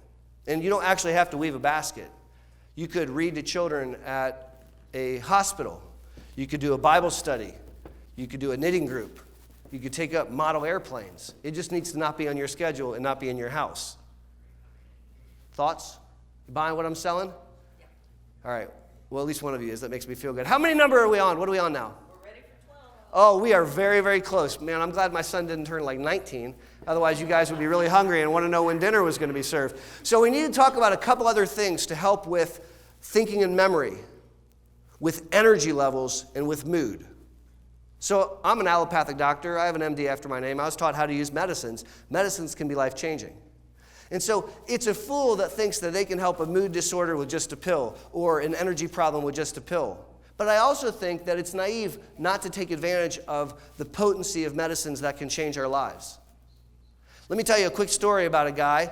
And you don't actually have to weave a basket. You could read to children at a hospital. You could do a Bible study. You could do a knitting group. You could take up model airplanes. It just needs to not be on your schedule and not be in your house. Thoughts? You buying what I'm selling? Yeah. All right. Well, at least one of you is. That makes me feel good. How many number are we on? What are we on now? We're ready for 12. Oh, we are very, very close. Man, I'm glad my son didn't turn like 19. Otherwise, you guys would be really hungry and want to know when dinner was going to be served. So we need to talk about a couple other things to help with thinking and memory, with energy levels, and with mood. So I'm an allopathic doctor. I have an MD after my name. I was taught how to use medicines. Medicines can be life-changing. And so it's a fool that thinks that they can help a mood disorder with just a pill or an energy problem with just a pill. But I also think that it's naive not to take advantage of the potency of medicines that can change our lives. Let me tell you a quick story about a guy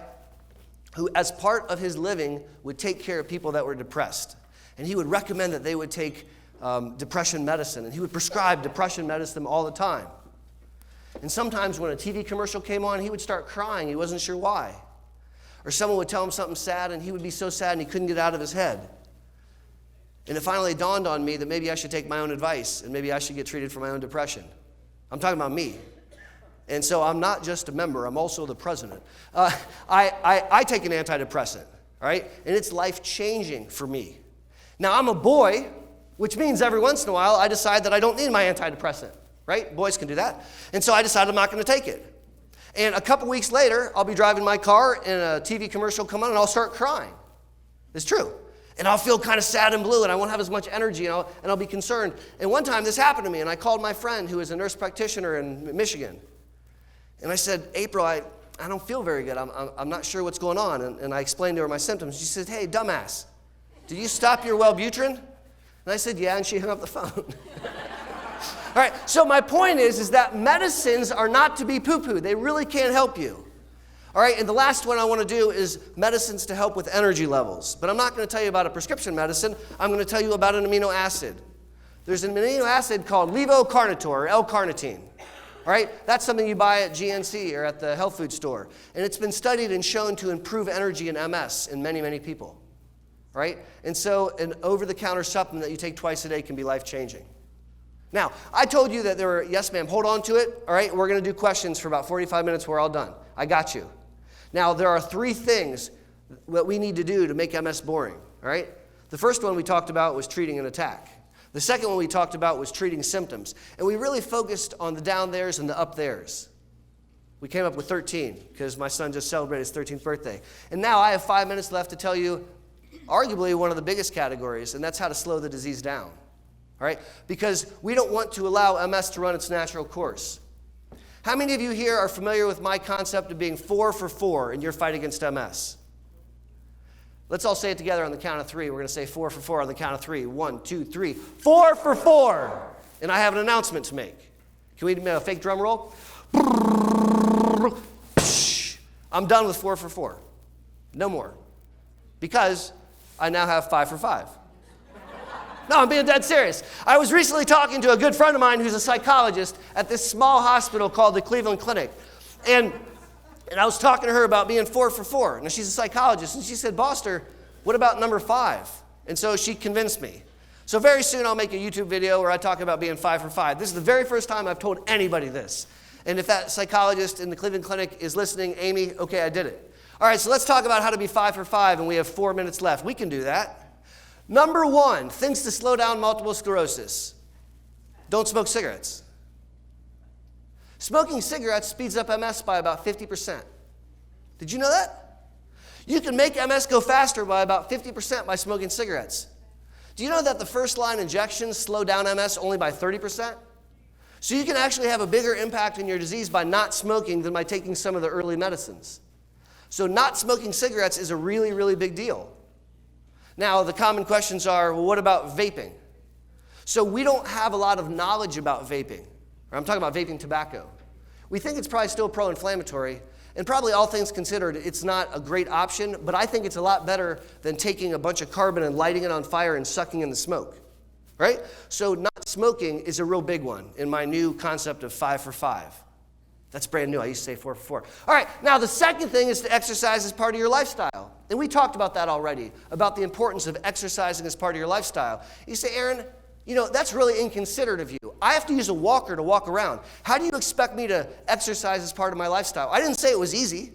who, as part of his living, would take care of people that were depressed. And he would recommend that they would take depression medicine. And he would prescribe depression medicine all the time. And sometimes when a TV commercial came on, he would start crying. He wasn't sure why. Or someone would tell him something sad, and he would be so sad and he couldn't get it out of his head. And it finally dawned on me that maybe I should take my own advice, and maybe I should get treated for my own depression. I'm talking about me. And so I'm not just a member, I'm also the president. I take an antidepressant, all right? And it's life-changing for me. Now, I'm a boy, which means every once in a while I decide that I don't need my antidepressant, right? Boys can do that. And so I decide I'm not going to take it. And a couple weeks later, I'll be driving my car and a TV commercial will come on and I'll start crying. It's true. And I'll feel kind of sad and blue and I won't have as much energy and I'll be concerned. And one time this happened to me and I called my friend who is a nurse practitioner in Michigan. And I said, April, I don't feel very good. I'm not sure what's going on. And I explained to her my symptoms. She said, hey, dumbass, did you stop your Wellbutrin? And I said, yeah, and she hung up the phone. All right, so my point is that medicines are not to be poo-pooed. They really can't help you. All right, and the last one I want to do is medicines to help with energy levels. But I'm not going to tell you about a prescription medicine. I'm going to tell you about an amino acid. There's an amino acid called levocarnitor, or L-carnitine. All right, that's something you buy at GNC or at the health food store. And it's been studied and shown to improve energy in MS in many, many people. All right, and so an over-the-counter supplement that you take twice a day can be life-changing. Now, I told you that there were, yes ma'am, hold on to it. All right, we're going to do questions for about 45 minutes. We're all done. I got you. Now, there are 3 things that we need to do to make MS boring. All right, the first one we talked about was treating an attack. The second one we talked about was treating symptoms. And we really focused on the down theres and the up theres. We came up with 13 because my son just celebrated his 13th birthday. And now I have 5 minutes left to tell you arguably one of the biggest categories, and that's how to slow the disease down. All right? Because we don't want to allow MS to run its natural course. How many of you here are familiar with my concept of being 4 for 4 in your fight against MS? Let's all say it together on the count of 3. We're going to say 4 for 4 on the count of 3. 1, 2, 3. 4 for 4. And I have an announcement to make. Can we do a fake drum roll? I'm done with 4 for 4. No more. Because I now have 5 for 5. No, I'm being dead serious. I was recently talking to a good friend of mine who's a psychologist at this small hospital called the Cleveland Clinic. And I was talking to her about being 4 for 4. Now, she's a psychologist, and she said, Boster, what about number 5? And so she convinced me. So very soon I'll make a YouTube video where I talk about being 5 for 5. This is the very first time I've told anybody this. And if that psychologist in the Cleveland Clinic is listening, Amy, okay, I did it. All right, so let's talk about how to be 5 for 5, and we have 4 minutes left. We can do that. Number 1, things to slow down multiple sclerosis. Don't smoke cigarettes. Smoking cigarettes speeds up MS by about 50%. Did you know that? You can make MS go faster by about 50% by smoking cigarettes. Do you know that the first-line injections slow down MS only by 30%? So you can actually have a bigger impact on your disease by not smoking than by taking some of the early medicines. So not smoking cigarettes is a really, really big deal. Now, the common questions are, well, what about vaping? So we don't have a lot of knowledge about vaping. Or I'm talking about vaping tobacco. We think it's probably still pro-inflammatory, and probably all things considered, it's not a great option, but I think it's a lot better than taking a bunch of carbon and lighting it on fire and sucking in the smoke, right? So not smoking is a real big one in my new concept of 5 for 5. That's brand new. I used to say 4 for 4. All right, now the second thing is to exercise as part of your lifestyle. And we talked about that already, about the importance of exercising as part of your lifestyle. You say, Aaron, that's really inconsiderate of you. I have to use a walker to walk around. How do you expect me to exercise as part of my lifestyle? I didn't say it was easy.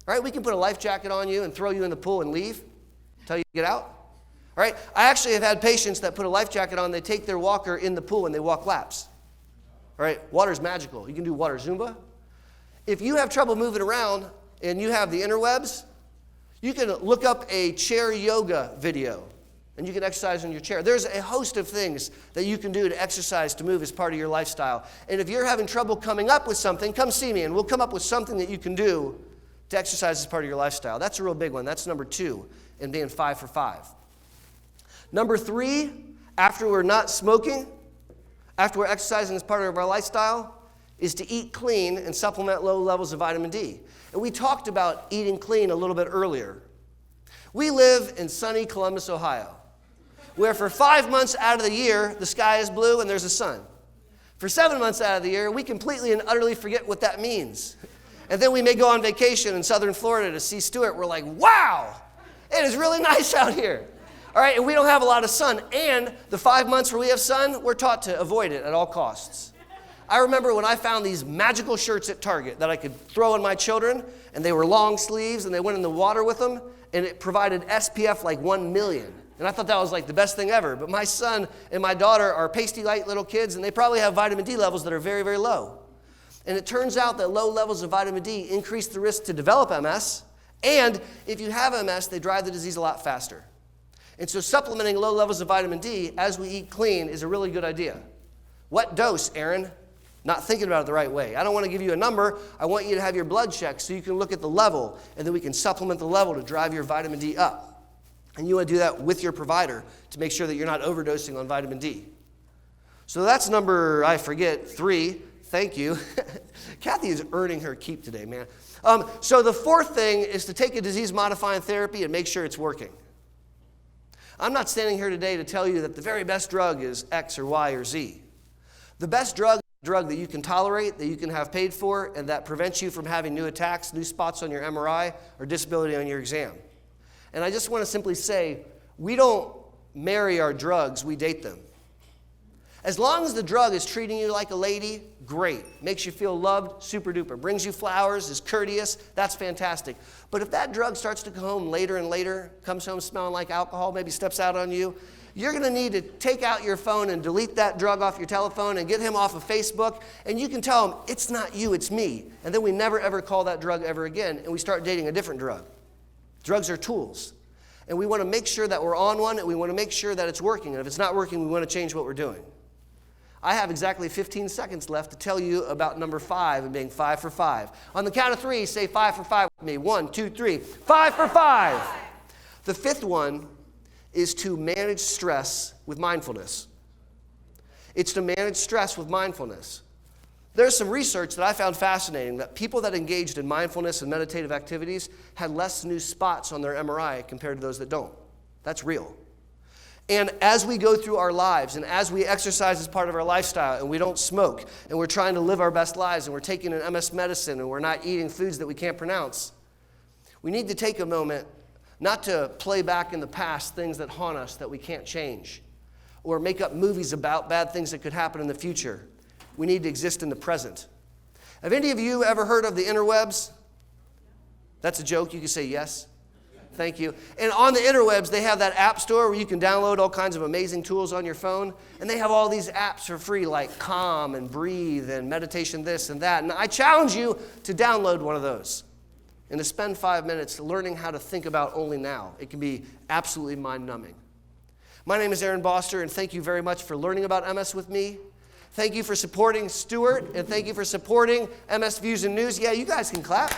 All right, we can put a life jacket on you and throw you in the pool and leave until you get out. All right, I actually have had patients that put a life jacket on, they take their walker in the pool and they walk laps. All right, water's magical. You can do water Zumba. If you have trouble moving around and you have the interwebs, you can look up a chair yoga video and you can exercise in your chair. There's a host of things that you can do to exercise, to move as part of your lifestyle. And if you're having trouble coming up with something, come see me and we'll come up with something that you can do to exercise as part of your lifestyle. That's a real big one. That's number 2 in being 5 for 5. Number 3, after we're not smoking, after we're exercising as part of our lifestyle, is to eat clean and supplement low levels of vitamin D. And we talked about eating clean a little bit earlier. We live in sunny Columbus, Ohio, where for 5 months out of the year, the sky is blue and there's a sun. For 7 months out of the year, we completely and utterly forget what that means. And then we may go on vacation in southern Florida to see Stuart. We're like, wow, it is really nice out here. All right, and we don't have a lot of sun. And the 5 months where we have sun, we're taught to avoid it at all costs. I remember when I found these magical shirts at Target that I could throw on my children, and they were long sleeves, and they went in the water with them, and it provided SPF like 1 million. And I thought that was like the best thing ever. But my son and my daughter are pasty light little kids, and they probably have vitamin D levels that are very, very low. And it turns out that low levels of vitamin D increase the risk to develop MS, and if you have MS, they drive the disease a lot faster. And so supplementing low levels of vitamin D as we eat clean is a really good idea. What dose, Aaron? Not thinking about it the right way. I don't want to give you a number. I want you to have your blood checked so you can look at the level, and then we can supplement the level to drive your vitamin D up. And you want to do that with your provider to make sure that you're not overdosing on vitamin D. So that's number, 3. Thank you. Kathy is earning her keep today, man. So the fourth thing is to take a disease-modifying therapy and make sure it's working. I'm not standing here today to tell you that the very best drug is X or Y or Z. The best drug is a drug that you can tolerate, that you can have paid for, and that prevents you from having new attacks, new spots on your MRI, or disability on your exam. And I just want to simply say, we don't marry our drugs, we date them. As long as the drug is treating you like a lady, great. Makes you feel loved, super duper. Brings you flowers, is courteous, that's fantastic. But if that drug starts to come home later and later, comes home smelling like alcohol, maybe steps out on you, you're going to need to take out your phone and delete that drug off your telephone and get him off of Facebook, and you can tell him, it's not you, it's me. And then we never ever call that drug ever again, and we start dating a different drug. Drugs are tools. And we want to make sure that we're on one, and we want to make sure that it's working. And if it's not working, we want to change what we're doing. I have exactly 15 seconds left to tell you about number 5 and being 5 for 5. On the count of 3, say 5 for 5 with me. 1, 2, 3. 5 for 5. The fifth one is to manage stress with mindfulness. It's to manage stress with mindfulness. There's some research that I found fascinating that people that engaged in mindfulness and meditative activities had less new spots on their MRI compared to those that don't. That's real. And as we go through our lives and as we exercise as part of our lifestyle and we don't smoke and we're trying to live our best lives and we're taking an MS medicine and we're not eating foods that we can't pronounce, we need to take a moment not to play back in the past things that haunt us that we can't change or make up movies about bad things that could happen in the future. We need to exist in the present. Have any of you ever heard of the interwebs? That's a joke. You can say yes. Thank you. And on the interwebs, they have that app store where you can download all kinds of amazing tools on your phone. And they have all these apps for free like Calm and Breathe and Meditation this and that. And I challenge you to download one of those and to spend 5 minutes learning how to think about only now. It can be absolutely mind-numbing. My name is Aaron Boster, and thank you very much for learning about MS with me. Thank you for supporting Stuart, and thank you for supporting MS Views and News. Yeah, you guys can clap.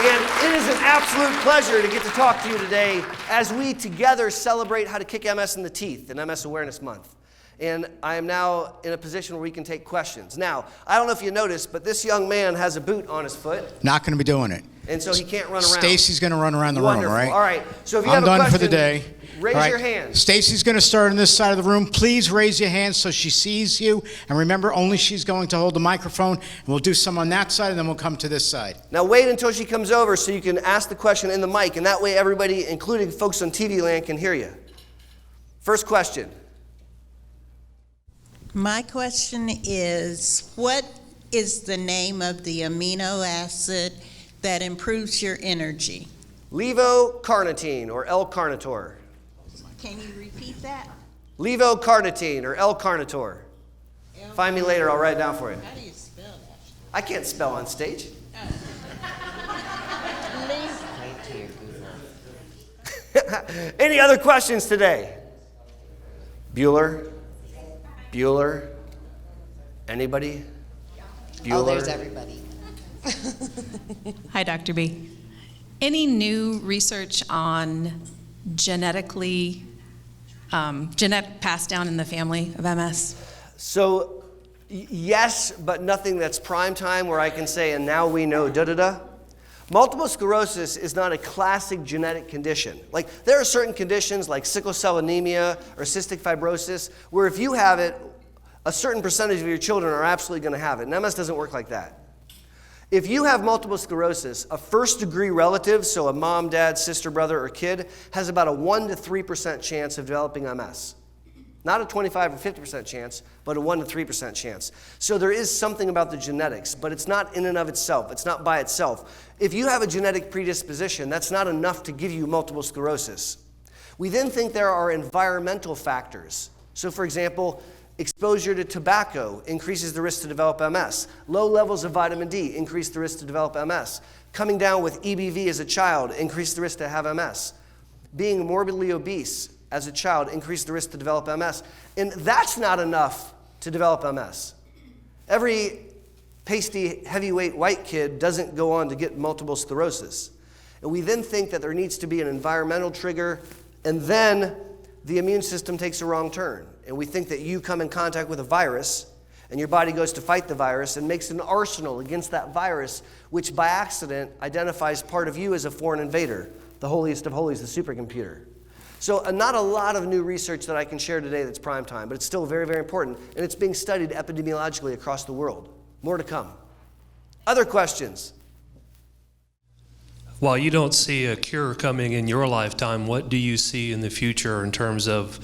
And it is an absolute pleasure to get to talk to you today as we together celebrate how to kick MS in the teeth in MS Awareness Month. And I am now in a position where we can take questions. Now, I don't know if you noticed, but this young man has a boot on his foot. Not going to be doing it. and so he can't run around. Stacy's going to run around the room, Wonderful. all right? All right. So if you I'm have a done question, for the day. raise All right. your hand. Stacy's going to start on this side of the room. Please raise your hand so she sees you. And remember, only she's going to hold the microphone. And we'll do some on that side, and then we'll come to this side. Now wait until she comes over so you can ask the question in the mic, and that way everybody, including folks on TV land, can hear you. First question. My question is, what is the name of the amino acid that improves your energy? Levocarnitine, or L-carnitor. Can you repeat that? Levocarnitine, or L-carnitor. Find me later, I'll write it down for you. How do you spell that? I can't spell on stage. Any other questions today? Bueller? Bueller? Anybody? Bueller? Oh, there's everybody. Hi, Dr. B. Any new research on genetic passed down in the family of MS? So, yes, but nothing that's prime time where I can say, and now we know da-da-da. Multiple sclerosis is not a classic genetic condition. Like, there are certain conditions like sickle cell anemia or cystic fibrosis where if you have it, a certain percentage of your children are absolutely going to have it. And MS doesn't work like that. If you have multiple sclerosis, a first-degree relative, so a mom, dad, sister, brother, or kid, has about a 1 to 3% chance of developing MS. Not a 25 or 50% chance, but a 1 to 3% chance. So there is something about the genetics, but it's not in and of itself. It's not by itself. If you have a genetic predisposition, that's not enough to give you multiple sclerosis. We then think there are environmental factors. So for example, exposure to tobacco increases the risk to develop MS. Low levels of vitamin D increase the risk to develop MS. Coming down with EBV as a child increase the risk to have MS. Being morbidly obese as a child increased the risk to develop MS. And that's not enough to develop MS. Every pasty, heavyweight white kid doesn't go on to get multiple sclerosis. And we then think that there needs to be an environmental trigger, and then the immune system takes a wrong turn. And we think that you come in contact with a virus, and your body goes to fight the virus and makes an arsenal against that virus, which by accident identifies part of you as a foreign invader, the holiest of holies, the supercomputer. So not a lot of new research that I can share today that's prime time, but it's still very, very important, and it's being studied epidemiologically across the world. More to come. Other questions? While you don't see a cure coming in your lifetime, what do you see in the future in terms of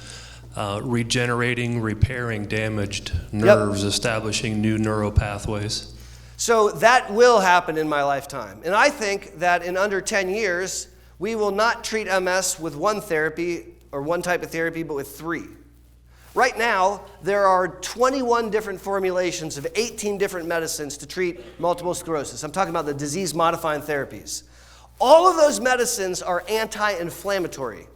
regenerating, repairing damaged nerves, establishing new neural pathways? So that will happen in my lifetime. And I think that in under 10 years, we will not treat MS with one therapy or one type of therapy, but with 3. Right now, there are 21 different formulations of 18 different medicines to treat multiple sclerosis. I'm talking about the disease-modifying therapies. All of those medicines are anti-inflammatory.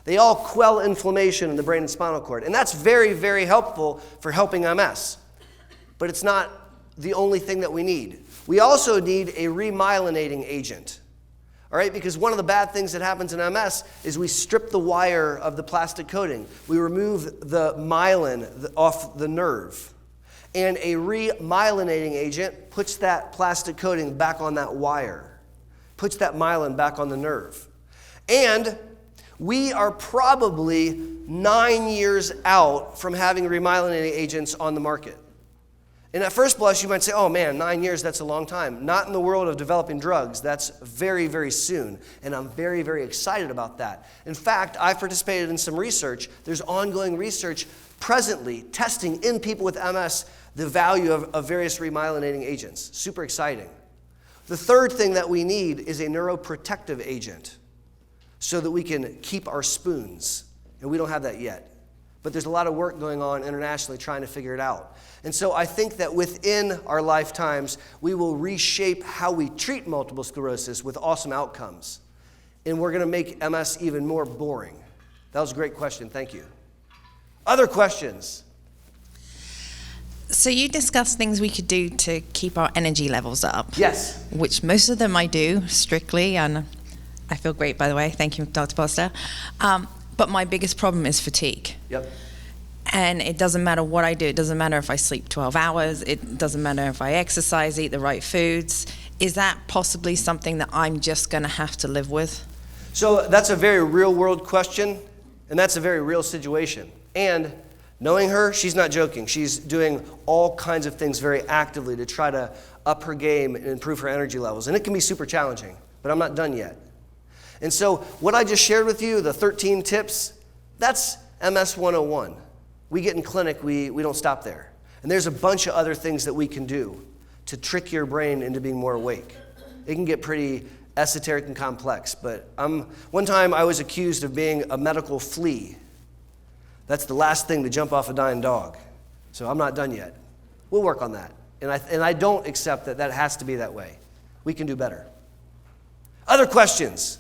They all quell inflammation in the brain and spinal cord. And that's very, very helpful for helping MS. But it's not the only thing that we need. We also need a remyelinating agent. All right, because one of the bad things that happens in MS is we strip the wire of the plastic coating. We remove the myelin off the nerve. And a remyelinating agent puts that plastic coating back on that wire, puts that myelin back on the nerve. And we are probably 9 years out from having remyelinating agents on the market. And at first blush, you might say, oh man, 9 years, that's a long time. Not in the world of developing drugs. That's very, very soon. And I'm very, very excited about that. In fact, I've participated in some research. There's ongoing research presently testing in people with MS the value of various remyelinating agents. Super exciting. The third thing that we need is a neuroprotective agent so that we can keep our spoons. And we don't have that yet. But there's a lot of work going on internationally trying to figure it out. And so I think that within our lifetimes, we will reshape how we treat multiple sclerosis with awesome outcomes. And we're going to make MS even more boring. That was a great question. Thank you. Other questions? So you discussed things we could do to keep our energy levels up. Yes. Which most of them I do strictly, and I feel great, by the way. Thank you, Dr. Boster. But my biggest problem is fatigue. Yep. And it doesn't matter what I do. It doesn't matter if I sleep 12 hours. It doesn't matter if I exercise, eat the right foods. Is that possibly something that I'm just going to have to live with? So that's a very real world question, and that's a very real situation. And knowing her, she's not joking. She's doing all kinds of things very actively to try to up her game and improve her energy levels. And it can be super challenging, but I'm not done yet. And so what I just shared with you, the 13 tips, that's MS 101. We get in clinic, we don't stop there. And there's a bunch of other things that we can do to trick your brain into being more awake. It can get pretty esoteric and complex, but one time I was accused of being a medical flea. That's the last thing to jump off a dying dog. So I'm not done yet. We'll work on that. And I don't accept that has to be that way. We can do better. Other questions?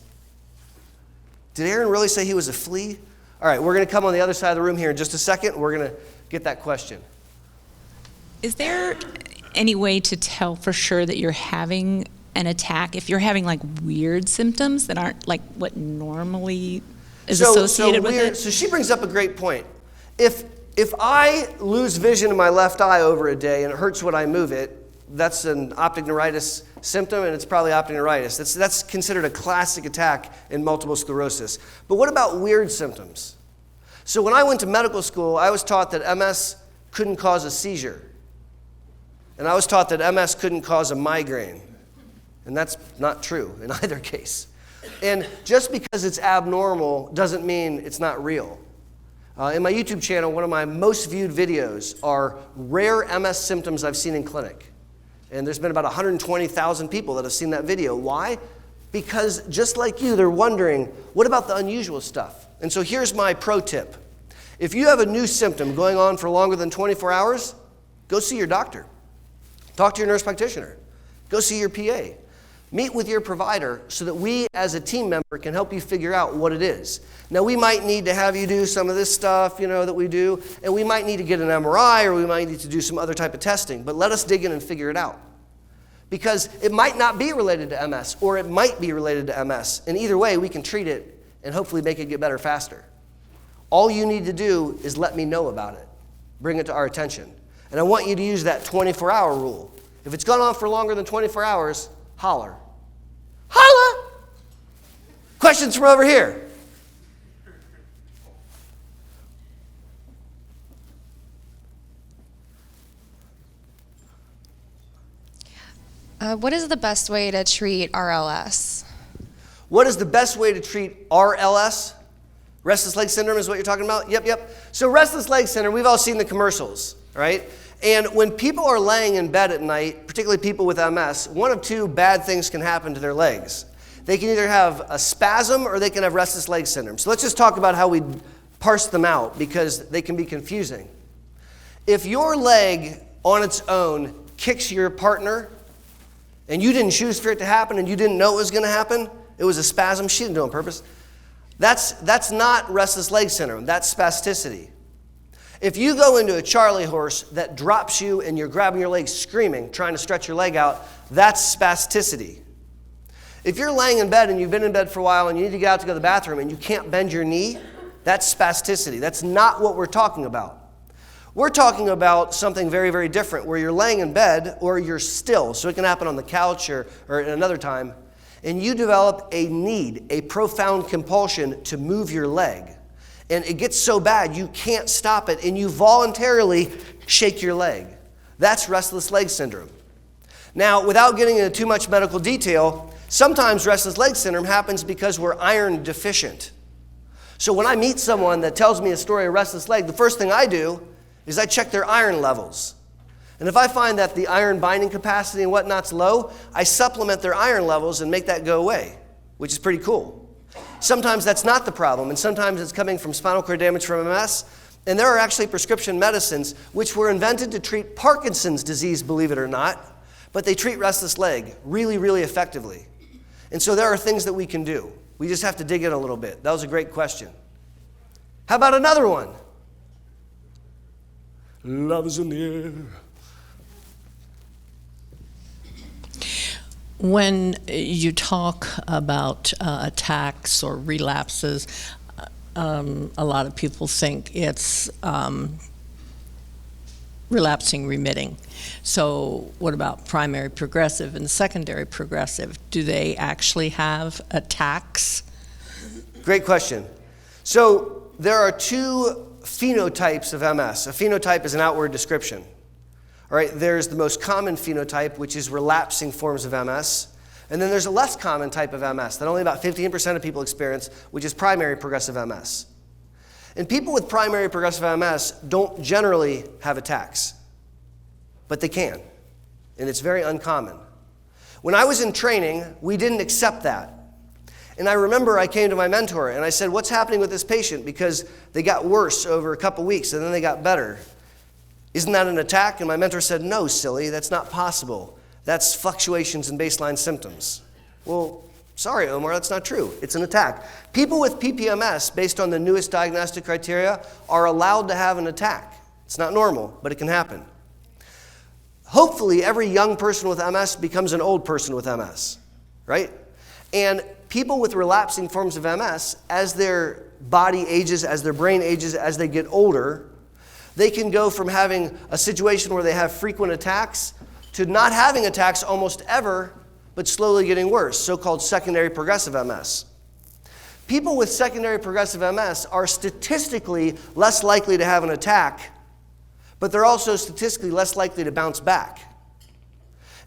Did Aaron really say he was a flea? All right, we're going to come on the other side of the room here in just a second. We're going to get that question. Is there any way to tell for sure that you're having an attack if you're having like weird symptoms that aren't like what normally is associated with it? So she brings up a great point. If I lose vision in my left eye over a day and it hurts when I move it, that's an optic neuritis symptom, and it's probably optic neuritis. That's considered a classic attack in multiple sclerosis. But what about weird symptoms? So when I went to medical school, I was taught that MS couldn't cause a seizure. And I was taught that MS couldn't cause a migraine. And that's not true in either case. And just because it's abnormal doesn't mean it's not real. In my YouTube channel, one of my most viewed videos are rare MS symptoms I've seen in clinic. And there's been about 120,000 people that have seen that video. Why? Because just like you, they're wondering, what about the unusual stuff? And so here's my pro tip. If you have a new symptom going on for longer than 24 hours, go see your doctor. Talk to your nurse practitioner. Go see your PA. Meet with your provider so that we as a team member can help you figure out what it is. Now we might need to have you do some of this stuff, that we do, and we might need to get an MRI or we might need to do some other type of testing, but let us dig in and figure it out. Because it might not be related to MS or it might be related to MS, and either way we can treat it and hopefully make it get better faster. All you need to do is let me know about it. Bring it to our attention. And I want you to use that 24-hour rule. If it's gone on for longer than 24 hours, holler. Holla! Questions from over here. What is the best way to treat RLS? What is the best way to treat RLS? Restless leg syndrome is what you're talking about? Yep. So restless leg syndrome, we've all seen the commercials, right? And when people are laying in bed at night, particularly people with MS, one of two bad things can happen to their legs. They can either have a spasm or they can have restless leg syndrome. So let's just talk about how we parse them out because they can be confusing. If your leg on its own kicks your partner and you didn't choose for it to happen and you didn't know it was going to happen, it was a spasm, she didn't do it on purpose, that's not restless leg syndrome, that's spasticity. If you go into a Charlie horse that drops you and you're grabbing your leg screaming, trying to stretch your leg out, that's spasticity. If you're laying in bed and you've been in bed for a while and you need to get out to go to the bathroom and you can't bend your knee, that's spasticity. That's not what we're talking about. We're talking about something very, very different where you're laying in bed or you're still, so it can happen on the couch or at another time, and you develop a need, a profound compulsion to move your leg. And it gets so bad you can't stop it and you voluntarily shake your leg. That's restless leg syndrome. Now, without getting into too much medical detail, sometimes restless leg syndrome happens because we're iron deficient. So when I meet someone that tells me a story of restless leg, the first thing I do is I check their iron levels. And if I find that the iron binding capacity and whatnot's low, I supplement their iron levels and make that go away, which is pretty cool. Sometimes that's not the problem, and sometimes it's coming from spinal cord damage from MS. And there are actually prescription medicines which were invented to treat Parkinson's disease, believe it or not, but they treat restless leg really, really effectively. And so there are things that we can do. We just have to dig in a little bit. That was a great question. How about another one? Love is in the air. When you talk about attacks or relapses, a lot of people think it's relapsing remitting. So what about primary progressive and secondary progressive? Do they actually have attacks? Great question. So there are two phenotypes of MS. A phenotype is an outward description. All right, there's the most common phenotype, which is relapsing forms of MS. And then there's a less common type of MS that only about 15% of people experience, which is primary progressive MS. And people with primary progressive MS don't generally have attacks, but they can. And it's very uncommon. When I was in training, we didn't accept that. And I remember I came to my mentor and I said, what's happening with this patient? Because they got worse over a couple weeks and then they got better. Isn't that an attack? And my mentor said, no, silly, that's not possible. That's fluctuations in baseline symptoms. Well, sorry, Omar, that's not true. It's an attack. People with PPMS, based on the newest diagnostic criteria, are allowed to have an attack. It's not normal, but it can happen. Hopefully, every young person with MS becomes an old person with MS, right? And people with relapsing forms of MS, as their body ages, as their brain ages, as they get older, they can go from having a situation where they have frequent attacks to not having attacks almost ever, but slowly getting worse, so-called secondary progressive MS. People with secondary progressive MS are statistically less likely to have an attack, but they're also statistically less likely to bounce back.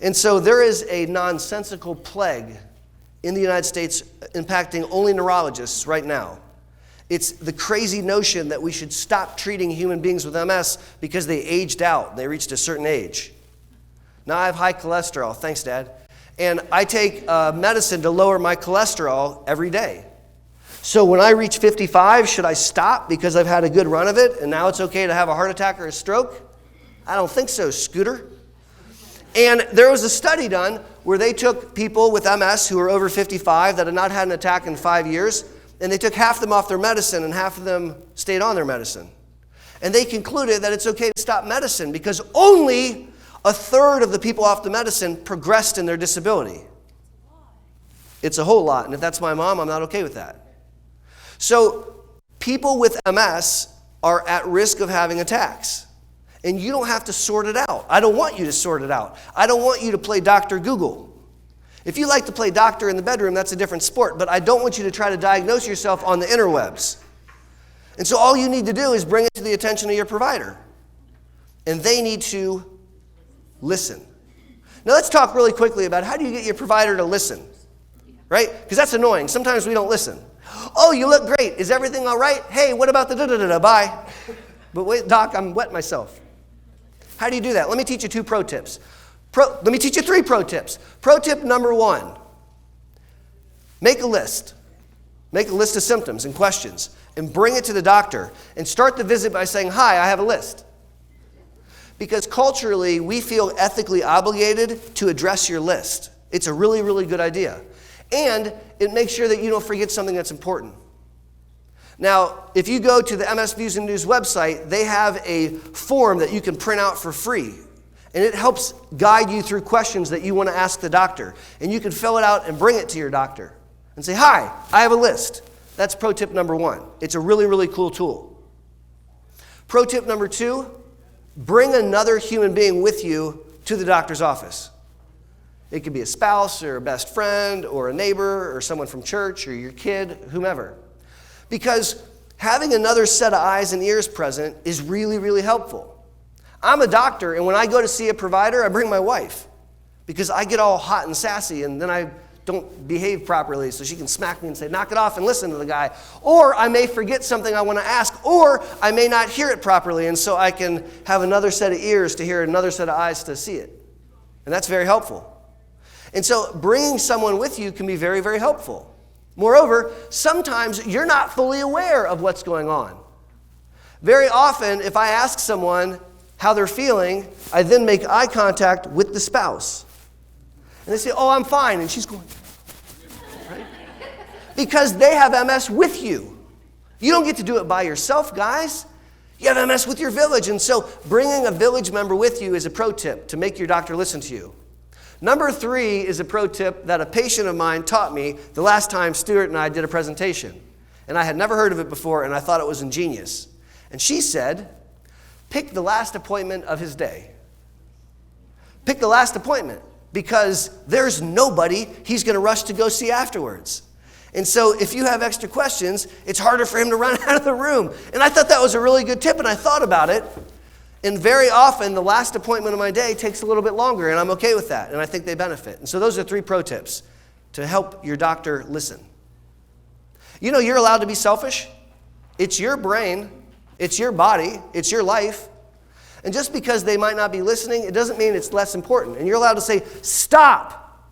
And so there is a nonsensical plague in the United States impacting only neurologists right now. It's the crazy notion that we should stop treating human beings with MS because they aged out, they reached a certain age. Now I have high cholesterol, thanks Dad, and I take medicine to lower my cholesterol every day. So when I reach 55, should I stop because I've had a good run of it and now it's okay to have a heart attack or a stroke? I don't think so, Scooter. And there was a study done where they took people with MS who were over 55 that had not had an attack in 5 years, and they took half of them off their medicine and half of them stayed on their medicine. And they concluded that it's okay to stop medicine because only a third of the people off the medicine progressed in their disability. It's a whole lot, and if that's my mom, I'm not okay with that. So people with MS are at risk of having attacks. And you don't have to sort it out. I don't want you to sort it out. I don't want you to play Dr. Google. If you like to play doctor in the bedroom, that's a different sport, but I don't want you to try to diagnose yourself on the interwebs. And so all you need to do is bring it to the attention of your provider. And they need to listen. Now let's talk really quickly about how do you get your provider to listen, right? Because that's annoying. Sometimes we don't listen. Oh, you look great. Is everything all right? Hey, what about the da-da-da-da? Bye. But wait, Doc, I'm wet myself. How do you do that? Let me teach you 2 pro tips. Let me teach you 3 pro tips. Pro tip number 1, make a list. Make a list of symptoms and questions and bring it to the doctor and start the visit by saying, hi, I have a list. Because culturally, we feel ethically obligated to address your list. It's a really, really good idea. And it makes sure that you don't forget something that's important. Now, if you go to the MS Views and News website, they have a form that you can print out for free. And it helps guide you through questions that you want to ask the doctor. And you can fill it out and bring it to your doctor. And say, hi, I have a list. That's pro tip number 1. It's a really, really cool tool. Pro tip number 2, bring another human being with you to the doctor's office. It could be a spouse or a best friend or a neighbor or someone from church or your kid, whomever. Because having another set of eyes and ears present is really, really helpful. I'm a doctor, and when I go to see a provider, I bring my wife because I get all hot and sassy, and then I don't behave properly, so she can smack me and say, knock it off and listen to the guy. Or I may forget something I want to ask, or I may not hear it properly, and so I can have another set of ears to hear, another set of eyes to see it. And that's very helpful. And so bringing someone with you can be very, very helpful. Moreover, sometimes you're not fully aware of what's going on. Very often, if I ask someone how they're feeling, I then make eye contact with the spouse. And they say, oh, I'm fine. And she's going, right? Because they have MS with you. You don't get to do it by yourself, guys. You have MS with your village. And so bringing a village member with you is a pro tip to make your doctor listen to you. Number 3 is a pro tip that a patient of mine taught me the last time Stuart and I did a presentation. And I had never heard of it before, and I thought it was ingenious. And she said, pick the last appointment of his day. Pick the last appointment, because there's nobody he's going to rush to go see afterwards. And so if you have extra questions, it's harder for him to run out of the room. And I thought that was a really good tip, and I thought about it. And very often, the last appointment of my day takes a little bit longer, and I'm okay with that, and I think they benefit. And so those are 3 pro tips to help your doctor listen. You know, you're allowed to be selfish. It's your brain, it's your body, it's your life. And just because they might not be listening, it doesn't mean it's less important. And you're allowed to say, stop.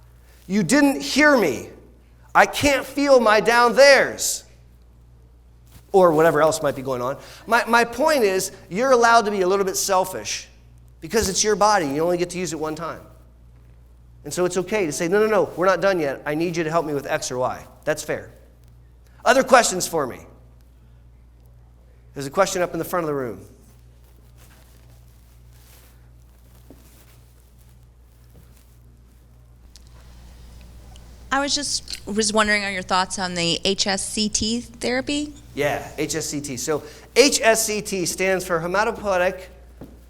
You didn't hear me. I can't feel my down theres. Or whatever else might be going on. My point is, you're allowed to be a little bit selfish because it's your body. You only get to use it one time. And so it's okay to say, no, we're not done yet. I need you to help me with X or Y. That's fair. Other questions for me? There's a question up in the front of the room. I was wondering on your thoughts on the HSCT therapy. Yeah, HSCT. So HSCT stands for hematopoietic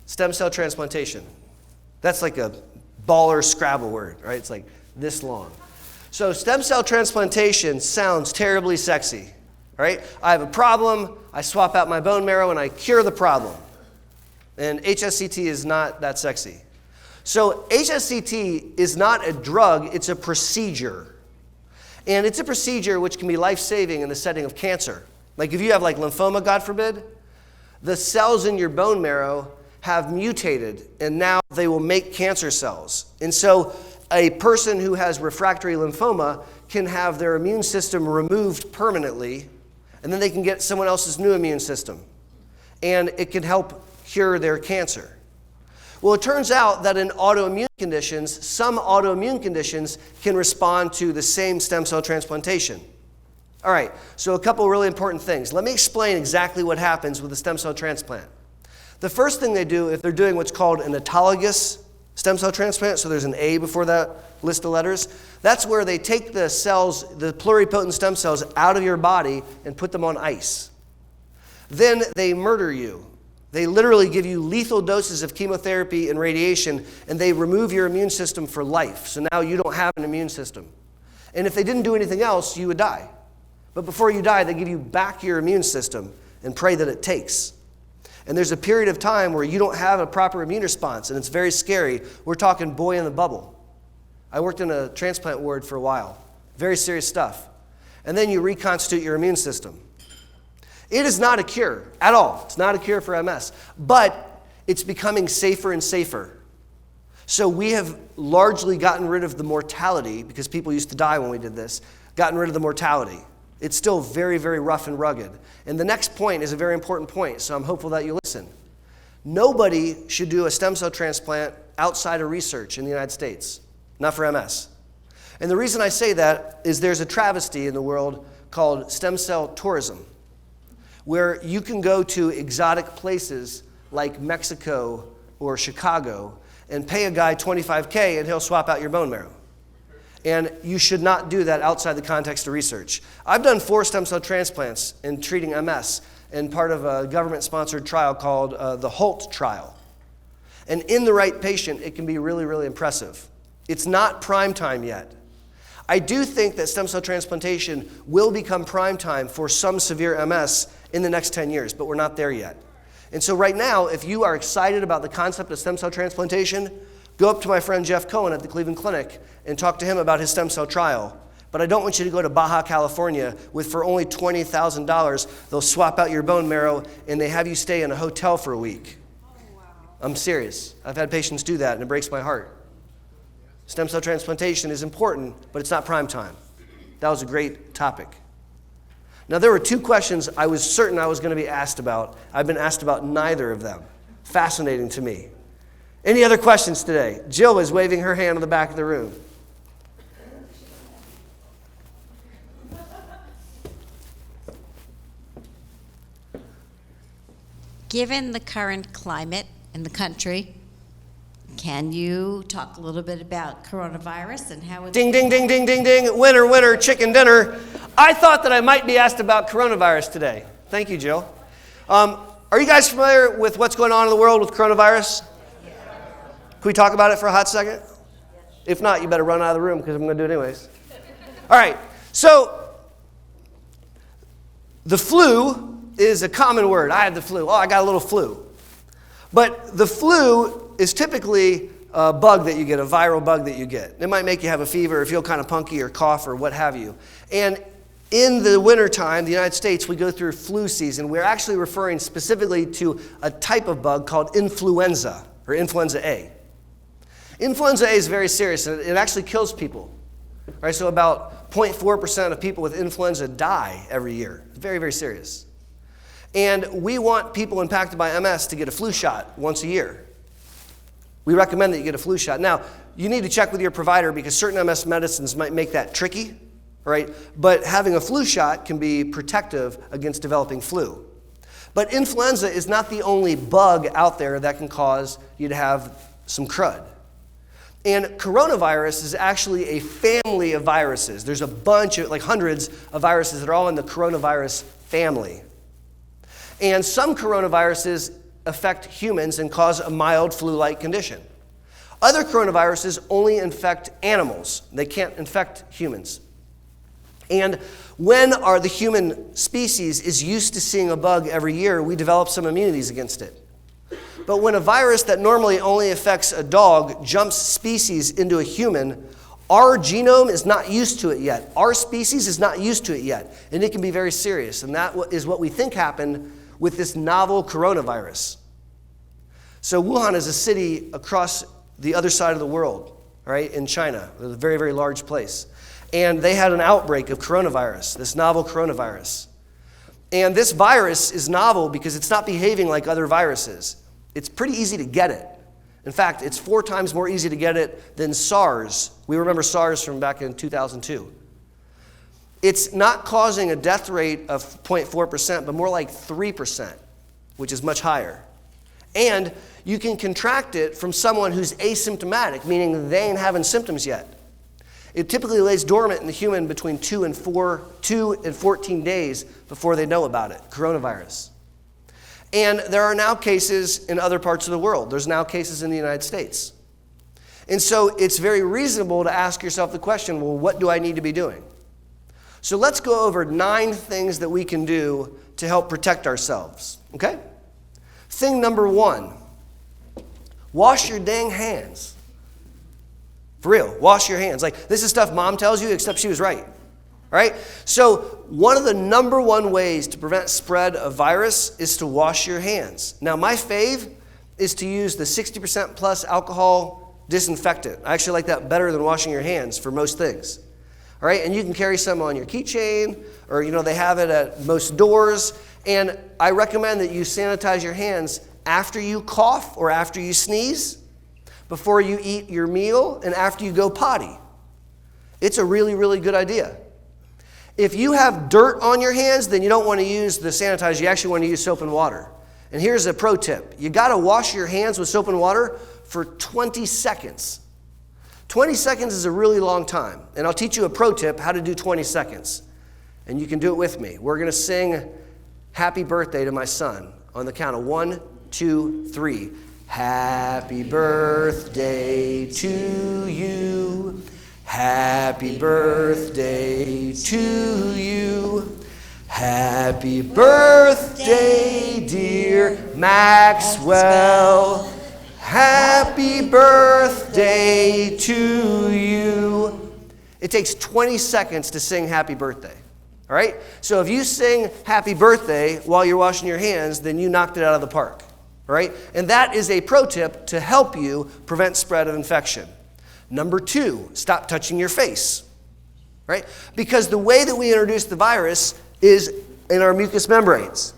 stem cell transplantation. That's like a baller Scrabble word, right? It's like this long. So stem cell transplantation sounds terribly sexy, right? I have a problem, I swap out my bone marrow, and I cure the problem. And HSCT is not that sexy. So HSCT is not a drug, it's a procedure. And it's a procedure which can be life-saving in the setting of cancer. Like if you have like lymphoma, God forbid, the cells in your bone marrow have mutated, and now they will make cancer cells. And so a person who has refractory lymphoma can have their immune system removed permanently, and then they can get someone else's new immune system. And it can help cure their cancer. Well, it turns out that in autoimmune conditions, some autoimmune conditions can respond to the same stem cell transplantation. All right, so a couple really important things. Let me explain exactly what happens with a stem cell transplant. The first thing they do, if they're doing what's called an autologous stem cell transplant, so there's an A before that list of letters, that's where they take the cells, the pluripotent stem cells, out of your body and put them on ice. Then they murder you. They literally give you lethal doses of chemotherapy and radiation, and they remove your immune system for life. So now you don't have an immune system. And if they didn't do anything else, you would die. But before you die, they give you back your immune system and pray that it takes. And there's a period of time where you don't have a proper immune response, and it's very scary. We're talking boy in the bubble. I worked in a transplant ward for a while. Very serious stuff. And then you reconstitute your immune system. It is not a cure at all. It's not a cure for MS. But it's becoming safer and safer. So we have largely gotten rid of the mortality, because people used to die when we did this, gotten rid of the mortality. It's still very, very rough and rugged. And the next point is a very important point, so I'm hopeful that you listen. Nobody should do a stem cell transplant outside of research in the United States, not for MS. And the reason I say that is there's a travesty in the world called stem cell tourism, where you can go to exotic places like Mexico or Chicago and pay a guy $25K and he'll swap out your bone marrow. And you should not do that outside the context of research. I've done 4 stem cell transplants in treating MS in part of a government-sponsored trial called the HOLT trial. And in the right patient, it can be really, really impressive. It's not prime time yet. I do think that stem cell transplantation will become prime time for some severe MS in the next 10 years, but we're not there yet. And so right now, if you are excited about the concept of stem cell transplantation, go up to my friend Jeff Cohen at the Cleveland Clinic and talk to him about his stem cell trial. But I don't want you to go to Baja California with, for only $20,000, they'll swap out your bone marrow and they have you stay in a hotel for a week. Oh, wow. I'm serious. I've had patients do that and it breaks my heart. Stem cell transplantation is important, but it's not prime time. That was a great topic. Now, there were 2 questions I was certain I was going to be asked about. I've been asked about neither of them. Fascinating to me. Any other questions today? Jill is waving her hand on the back of the room. Given the current climate in the country, can you talk a little bit about coronavirus and how it's... Ding, ding, ding, ding, ding, ding. Winner, winner, chicken dinner. I thought that I might be asked about coronavirus today. Thank you, Jill. Are you guys familiar with what's going on in the world with coronavirus? Can we talk about it for a hot second? If not, you better run out of the room because I'm going to do it anyways. All right, so the flu is a common word. I had the flu. Oh, I got a little flu. But the flu is typically a bug that you get, a viral bug that you get. It might make you have a fever or feel kind of punky or cough or what have you. And in the wintertime, the United States, we go through flu season. We're actually referring specifically to a type of bug called influenza or influenza A. Influenza A is very serious, and it actually kills people. Right, so about 0.4% of people with influenza die every year. It's very, very serious. And we want people impacted by MS to get a flu shot once a year. We recommend that you get a flu shot. Now, you need to check with your provider because certain MS medicines might make that tricky, right? But having a flu shot can be protective against developing flu. But influenza is not the only bug out there that can cause you to have some crud. And coronavirus is actually a family of viruses. There's a bunch of, like hundreds of viruses that are all in the coronavirus family. And some coronaviruses affect humans and cause a mild flu-like condition. Other coronaviruses only infect animals. They can't infect humans. And when the human species is used to seeing a bug every year, we develop some immunities against it. But when a virus that normally only affects a dog jumps species into a human, our genome is not used to it yet. Our species is not used to it yet. And it can be very serious. And that is what we think happened with this novel coronavirus. So Wuhan is a city across the other side of the world, right, in China. It's a very, very large place. And they had an outbreak of coronavirus, this novel coronavirus. And this virus is novel because it's not behaving like other viruses. It's pretty easy to get it. In fact, it's 4 times more easy to get it than SARS. We remember SARS from back in 2002. It's not causing a death rate of 0.4%, but more like 3%, which is much higher. And you can contract it from someone who's asymptomatic, meaning they ain't having symptoms yet. It typically lays dormant in the human between 2 and 14 days before they know about it, coronavirus. And there are now cases in other parts of the world. There's now cases in the United States. And so it's very reasonable to ask yourself the question, well, what do I need to be doing? So let's go over 9 things that we can do to help protect ourselves, okay? Thing number 1, wash your dang hands. For real, wash your hands. Like, this is stuff mom tells you, except she was right. All right? So one of the number 1 ways to prevent spread of virus is to wash your hands. Now, my fave is to use the 60% plus alcohol disinfectant. I actually like that better than washing your hands for most things. All right? And you can carry some on your keychain, or, they have it at most doors. And I recommend that you sanitize your hands after you cough or after you sneeze, before you eat your meal, and after you go potty. It's a really, really good idea. If you have dirt on your hands, then you don't want to use the sanitizer. You actually want to use soap and water. And here's a pro tip. You got to wash your hands with soap and water for 20 seconds. 20 seconds is a really long time. And I'll teach you a pro tip how to do 20 seconds. And you can do it with me. We're going to sing Happy Birthday to my son on the count of 1, 2, 3. Happy birthday to you. Happy birthday to you. Happy birthday, dear Maxwell. Happy birthday to you. It takes 20 seconds to sing happy birthday. All right? So if you sing happy birthday while you're washing your hands, then you knocked it out of the park. All right? And that is a pro tip to help you prevent spread of infection. Number 2, stop touching your face. Right? Because the way that we introduce the virus is in our mucous membranes.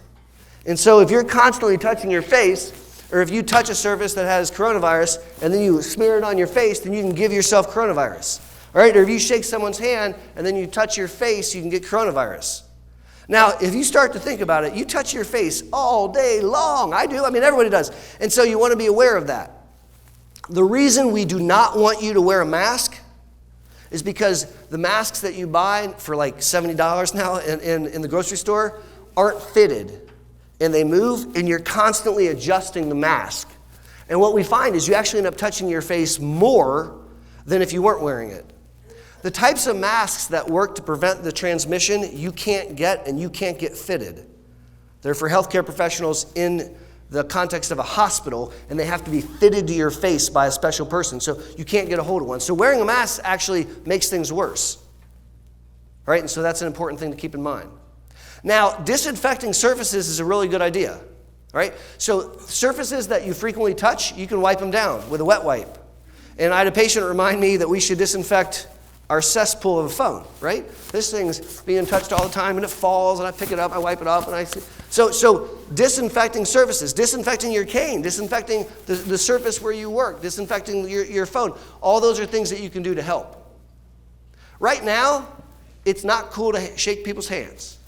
And so if you're constantly touching your face, or if you touch a surface that has coronavirus and then you smear it on your face, then you can give yourself coronavirus. All right? Or if you shake someone's hand and then you touch your face, you can get coronavirus. Now, if you start to think about it, you touch your face all day long. I do. I mean, everybody does. And so you want to be aware of that. The reason we do not want you to wear a mask is because the masks that you buy for like $70 now in the grocery store aren't fitted. and they move, and you're constantly adjusting the mask. And what we find is you actually end up touching your face more than if you weren't wearing it. The types of masks that work to prevent the transmission, you can't get, and you can't get fitted. They're for healthcare professionals in the context of a hospital, and they have to be fitted to your face by a special person, so you can't get a hold of one. So wearing a mask actually makes things worse. Right? And so that's an important thing to keep in mind. Now, disinfecting surfaces is a really good idea. Right? So surfaces that you frequently touch, you can wipe them down with a wet wipe. And I had a patient remind me that we should disinfect our cesspool of a phone, right? This thing's being touched all the time, and it falls, and I pick it up, I wipe it off, and I see. So disinfecting surfaces, disinfecting your cane, disinfecting the surface where you work, disinfecting your phone, all those are things that you can do to help. Right now, it's not cool to shake people's hands,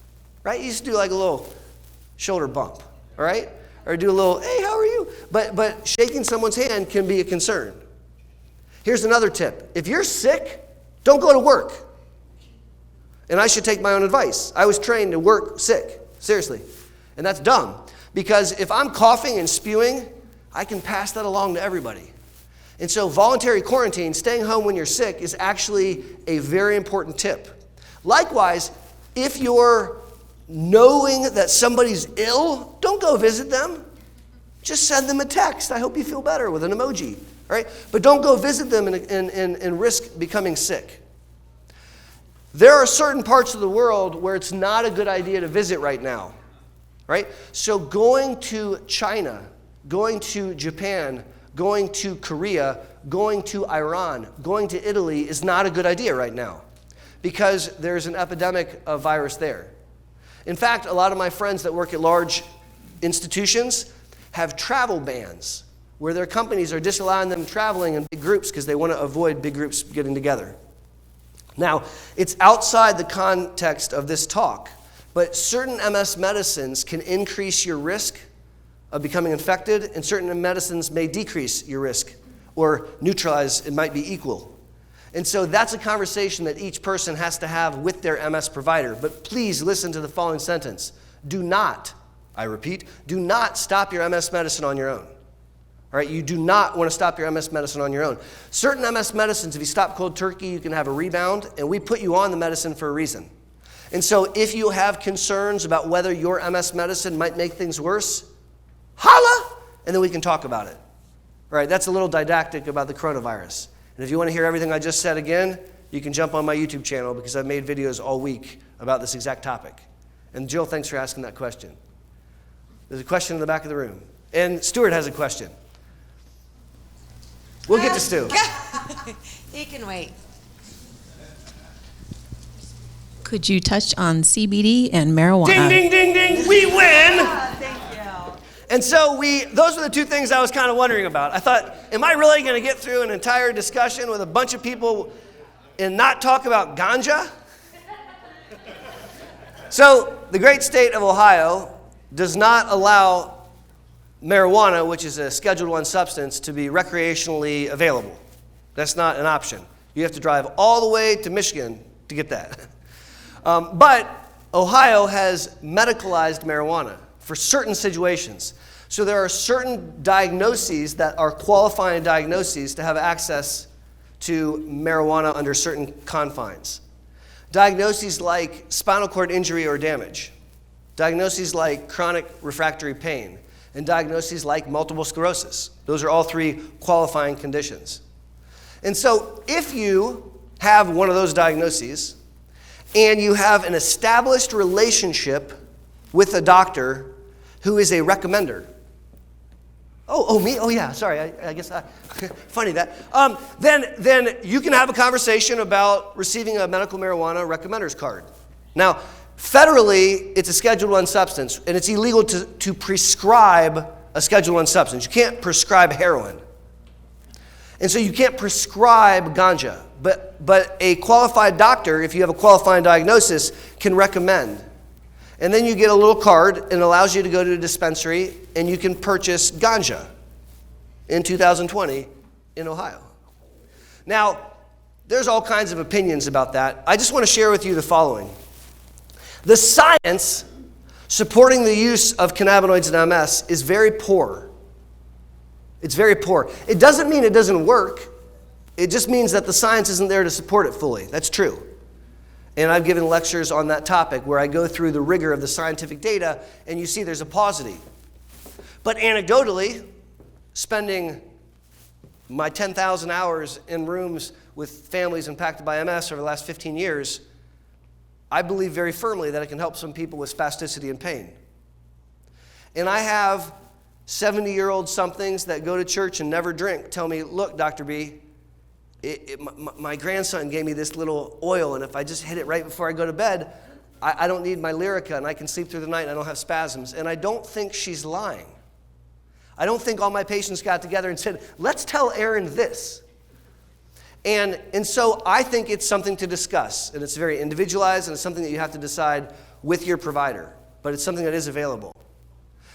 right? You used to do like a little shoulder bump, all right? Or do a little, hey, how are you? But shaking someone's hand can be a concern. Here's another tip. If you're sick, don't go to work. And I should take my own advice. I was trained to work sick, seriously. And that's dumb, because if I'm coughing and spewing, I can pass that along to everybody. And so voluntary quarantine, staying home when you're sick, is actually a very important tip. Likewise, if you're knowing that somebody's ill, don't go visit them. Just send them a text. I hope you feel better with an emoji. Right? But don't go visit them and risk becoming sick. There are certain parts of the world where it's not a good idea to visit right now. Right? So going to China, going to Japan, going to Korea, going to Iran, going to Italy is not a good idea right now, because there's an epidemic of virus there. In fact, a lot of my friends that work at large institutions have travel bans, where their companies are disallowing them traveling in big groups because they want to avoid big groups getting together. Now, it's outside the context of this talk, but certain MS medicines can increase your risk of becoming infected, and certain medicines may decrease your risk or neutralize, it might be equal. And so that's a conversation that each person has to have with their MS provider. But please listen to the following sentence. Do not, I repeat, do not stop your MS medicine on your own. All right, you do not want to stop your MS medicine on your own. Certain MS medicines, if you stop cold turkey, you can have a rebound, and we put you on the medicine for a reason. And so if you have concerns about whether your MS medicine might make things worse, holla, and then we can talk about it. All right, that's a little didactic about the coronavirus. And if you want to hear everything I just said again, you can jump on my YouTube channel, because I've made videos all week about this exact topic. And Jill, thanks for asking that question. There's a question in the back of the room. And Stuart has a question. We'll get to Stu. He can wait. Could you touch on CBD and marijuana? Ding, ding, ding, ding, we win! Thank you. And so those are the two things I was kind of wondering about. I thought, am I really going to get through an entire discussion with a bunch of people and not talk about ganja? So the great state of Ohio does not allow marijuana, which is a Schedule I substance, to be recreationally available. That's not an option. You have to drive all the way to Michigan to get that. But Ohio has medicalized marijuana for certain situations. So there are certain diagnoses that are qualifying diagnoses to have access to marijuana under certain confines. Diagnoses like spinal cord injury or damage. Diagnoses like chronic refractory pain. And diagnoses like multiple sclerosis. Those are all three qualifying conditions. And so if you have one of those diagnoses and you have an established relationship with a doctor who is a recommender. Oh, me? Oh, yeah, sorry, I guess funny that. Then you can have a conversation about receiving a medical marijuana recommender's card. Now, federally, it's a Schedule I substance, and it's illegal to prescribe a Schedule I substance. You can't prescribe heroin. And so you can't prescribe ganja. But a qualified doctor, if you have a qualifying diagnosis, can recommend. And then you get a little card, and it allows you to go to a dispensary, and you can purchase ganja in 2020 in Ohio. Now, there's all kinds of opinions about that. I just want to share with you the following. The science supporting the use of cannabinoids in MS is very poor. It's very poor. It doesn't mean it doesn't work. It just means that the science isn't there to support it fully. That's true. And I've given lectures on that topic where I go through the rigor of the scientific data, and you see there's a paucity. But anecdotally, spending my 10,000 hours in rooms with families impacted by MS over the last 15 years, I believe very firmly that it can help some people with spasticity and pain. And I have 70-year-old somethings that go to church and never drink tell me, look, Dr. B, my grandson gave me this little oil, and if I just hit it right before I go to bed, I don't need my Lyrica, and I can sleep through the night, and I don't have spasms. And I don't think she's lying. I don't think all my patients got together and said, let's tell Aaron this. And so I think it's something to discuss, and it's very individualized, and it's something that you have to decide with your provider, but it's something that is available.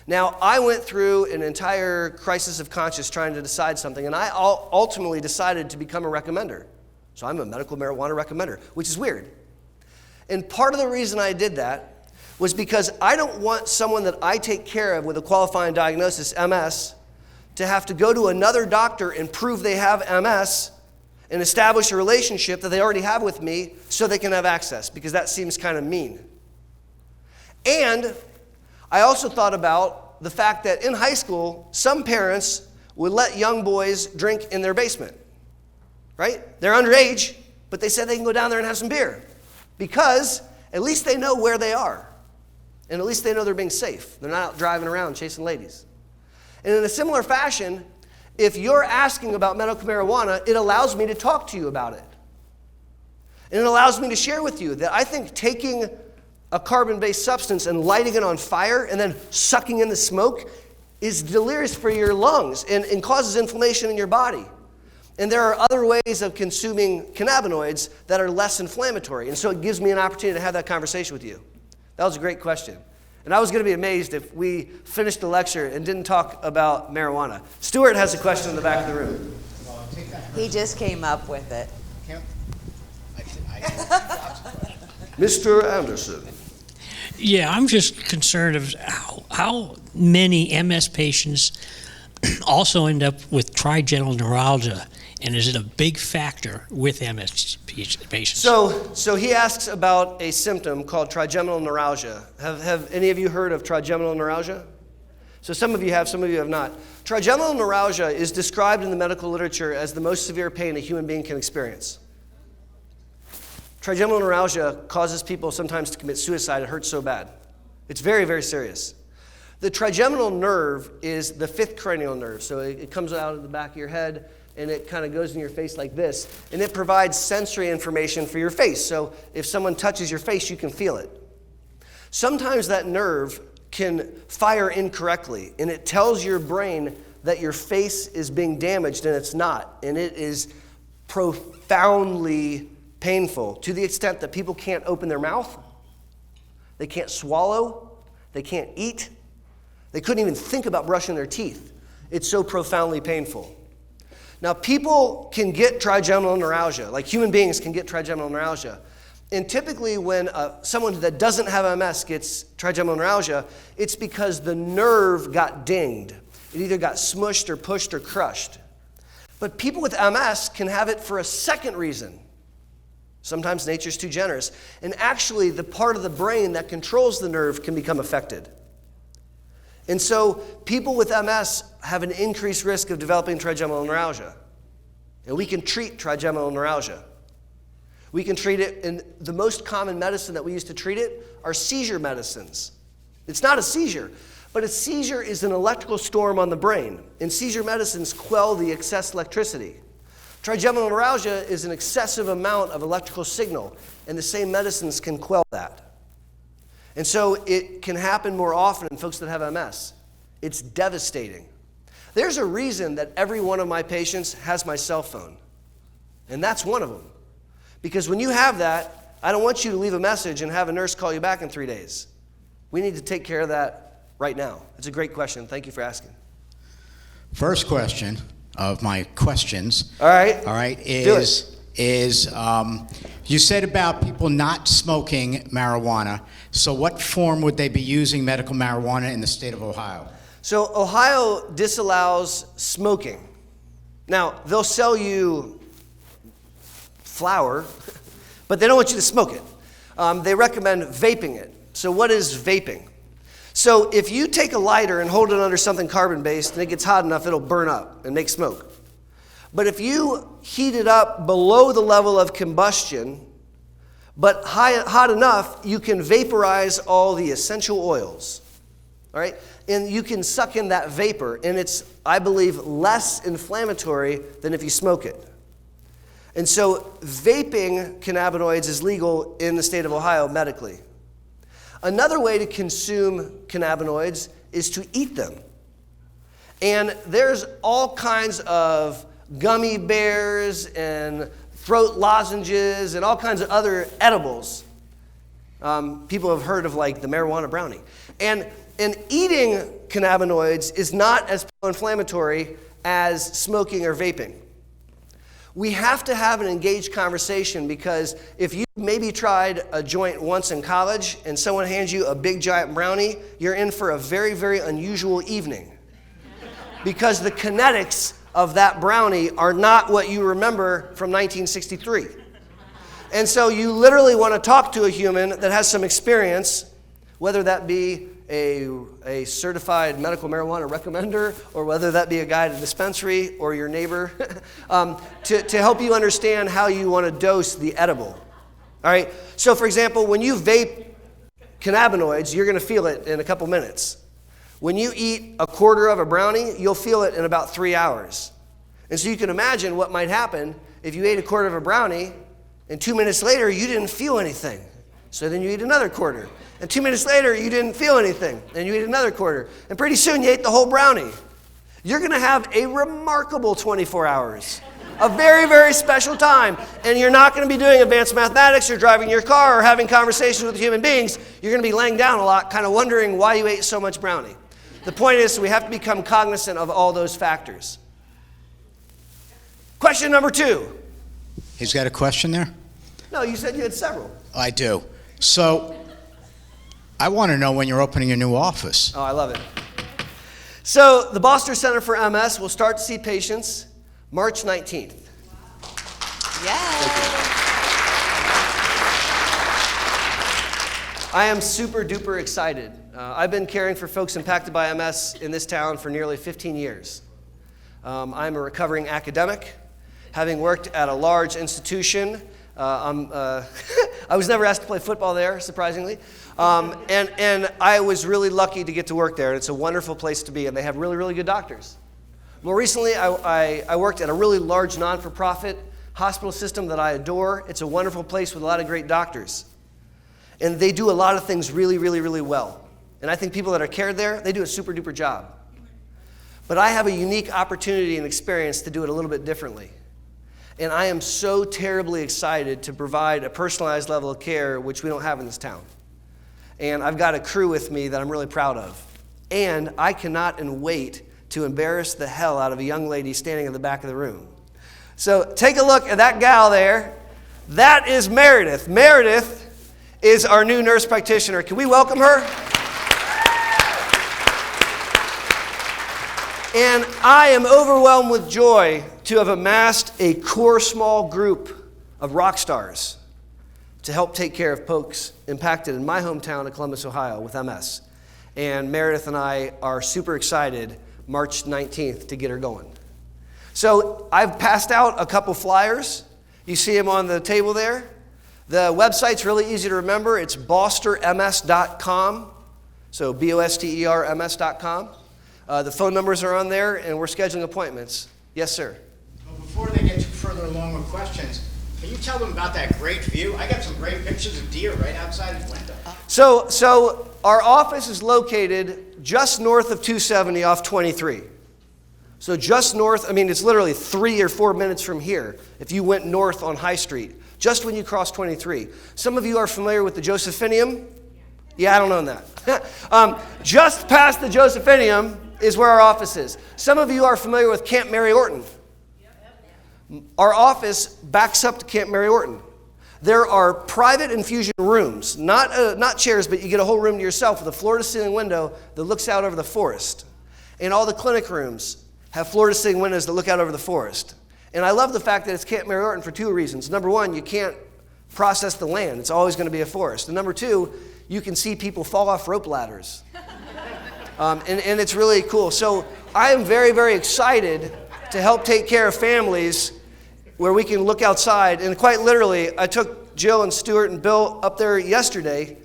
Now, I went through an entire crisis of conscience trying to decide something, and I ultimately decided to become a recommender. So I'm a medical marijuana recommender, which is weird. And part of the reason I did that was because I don't want someone that I take care of with a qualifying diagnosis, MS, to have to go to another doctor and prove they have MS and establish a relationship that they already have with me so they can have access, because that seems kind of mean. And I also thought about the fact that in high school, some parents would let young boys drink in their basement, right? They're underage, but they said they can go down there and have some beer because at least they know where they are, and at least they know they're being safe. They're not out driving around chasing ladies. And in a similar fashion, if you're asking about medical marijuana, it allows me to talk to you about it. And it allows me to share with you that I think taking a carbon-based substance and lighting it on fire and then sucking in the smoke is delirious for your lungs and causes inflammation in your body. And there are other ways of consuming cannabinoids that are less inflammatory. And so it gives me an opportunity to have that conversation with you. That was a great question. And I was going to be amazed if we finished the lecture and didn't talk about marijuana. Stuart has a question in the back of the room. He just came up with it. Mr. Anderson. Yeah, I'm just concerned of how many MS patients also end up with trigeminal neuralgia, and is it a big factor with MS patients? So he asks about a symptom called trigeminal neuralgia. Have any of you heard of trigeminal neuralgia? So some of you have, some of you have not. Trigeminal neuralgia is described in the medical literature as the most severe pain a human being can experience. Trigeminal neuralgia causes people sometimes to commit suicide. It hurts so bad. It's very, very serious. The trigeminal nerve is the fifth cranial nerve. So it comes out of the back of your head, and it kind of goes in your face like this. And it provides sensory information for your face. So if someone touches your face, you can feel it. Sometimes that nerve can fire incorrectly, and it tells your brain that your face is being damaged, and it's not. And it is profoundly painful to the extent that people can't open their mouth, they can't swallow, they can't eat, they couldn't even think about brushing their teeth. It's so profoundly painful. Now, people can get trigeminal neuralgia, like human beings can get trigeminal neuralgia. And typically when someone that doesn't have MS gets trigeminal neuralgia, it's because the nerve got dinged. It either got smushed or pushed or crushed. But people with MS can have it for a second reason. Sometimes nature's too generous. And actually, the part of the brain that controls the nerve can become affected. And so people with MS have an increased risk of developing trigeminal neuralgia. And we can treat trigeminal neuralgia. We can treat it, and the most common medicine that we use to treat it are seizure medicines. It's not a seizure, but a seizure is an electrical storm on the brain. And seizure medicines quell the excess electricity. Trigeminal neuralgia is an excessive amount of electrical signal, and the same medicines can quell that. And so it can happen more often in folks that have MS. It's devastating. There's a reason that every one of my patients has my cell phone, and that's one of them. Because when you have that, I don't want you to leave a message and have a nurse call you back in 3 days. We need to take care of that right now. It's a great question. Thank you for asking. First question of my questions. All right. All right, is is you said about people not smoking marijuana. So what form would they be using medical marijuana in the state of Ohio? So Ohio disallows smoking. Now, they'll sell you flour, but they don't want you to smoke it. They recommend vaping it. So what is vaping? So if you take a lighter and hold it under something carbon-based and it gets hot enough, it'll burn up and make smoke. But if you heat it up below the level of combustion, but hot enough, you can vaporize all the essential oils. All right? And you can suck in that vapor, and it's, I believe, less inflammatory than if you smoke it. And so vaping cannabinoids is legal in the state of Ohio medically. Another way to consume cannabinoids is to eat them. And there's all kinds of gummy bears and throat lozenges and all kinds of other edibles. People have heard of like the marijuana brownie. And eating cannabinoids is not as inflammatory as smoking or vaping. We have to have an engaged conversation, because if you maybe tried a joint once in college and someone hands you a big giant brownie, you're in for a very, very unusual evening. Because the kinetics of that brownie are not what you remember from 1963. And so you literally want to talk to a human that has some experience, whether that be a certified medical marijuana recommender, or whether that be a guy at a dispensary or your neighbor, to help you understand how you want to dose the edible. All right? So for example, when you vape cannabinoids, you're going to feel it in a couple minutes. When you eat a quarter of a brownie, you'll feel it in about 3 hours. And so you can imagine what might happen if you ate a quarter of a brownie and 2 minutes later you didn't feel anything. So then you eat another quarter. And 2 minutes later, you didn't feel anything. And you eat another quarter. And pretty soon, you ate the whole brownie. You're going to have a remarkable 24 hours. A very, very special time. And you're not going to be doing advanced mathematics or driving your car or having conversations with human beings. You're going to be laying down a lot, kind of wondering why you ate so much brownie. The point is, we have to become cognizant of all those factors. Question number 2. He's got a question there? No, you said you had several. I do. So, I want to know when you're opening your new office. Oh, I love it. So, the BOSTER Center for MS will start to see patients March 19th. I am super duper excited. I've been caring for folks impacted by MS in this town for nearly 15 years. I'm a recovering academic, having worked at a large institution. I was never asked to play football there, surprisingly. And I was really lucky to get to work there. And it's a wonderful place to be, and they have really, really good doctors. More recently, I worked at a really large non-for-profit hospital system that I adore. It's a wonderful place with a lot of great doctors. And they do a lot of things really, really, really well. And I think people that are cared there, they do a super duper job. But I have a unique opportunity and experience to do it a little bit differently. And I am so terribly excited to provide a personalized level of care, which we don't have in this town. And I've got a crew with me that I'm really proud of. And I cannot wait to embarrass the hell out of a young lady standing in the back of the room. So take a look at that gal there. That is Meredith. Meredith is our new nurse practitioner. Can we welcome her? And I am overwhelmed with joy to have amassed a core small group of rock stars to help take care of folks impacted in my hometown of Columbus, Ohio with MS. And Meredith and I are super excited March 19th to get her going. So I've passed out a couple flyers. You see them on the table there. The website's really easy to remember. It's bosterms.com. So BOSTERMS.com. The phone numbers are on there, and we're scheduling appointments. Yes, sir. Well, before they get further along with questions, can you tell them about that great view? I got some great pictures of deer right outside his window. So our office is located just north of 270 off 23. So just north, I mean, it's literally 3 or 4 minutes from here if you went north on High Street, just when you cross 23. Some of you are familiar with the Josephinium. Yeah, I don't know that. Just past the Josephinium is where our office is. Some of you are familiar with Camp Mary Orton. Our office backs up to Camp Mary Orton. There are private infusion rooms, not chairs, but you get a whole room to yourself with a floor-to-ceiling window that looks out over the forest. And all the clinic rooms have floor-to-ceiling windows that look out over the forest. And I love the fact that it's Camp Mary Orton for two reasons. Number one, you can't process the land. It's always going to be a forest. And number two, you can see people fall off rope ladders. And it's really cool. So I am very, very excited to help take care of families where we can look outside. And quite literally, I took Jill and Stuart and Bill up there yesterday,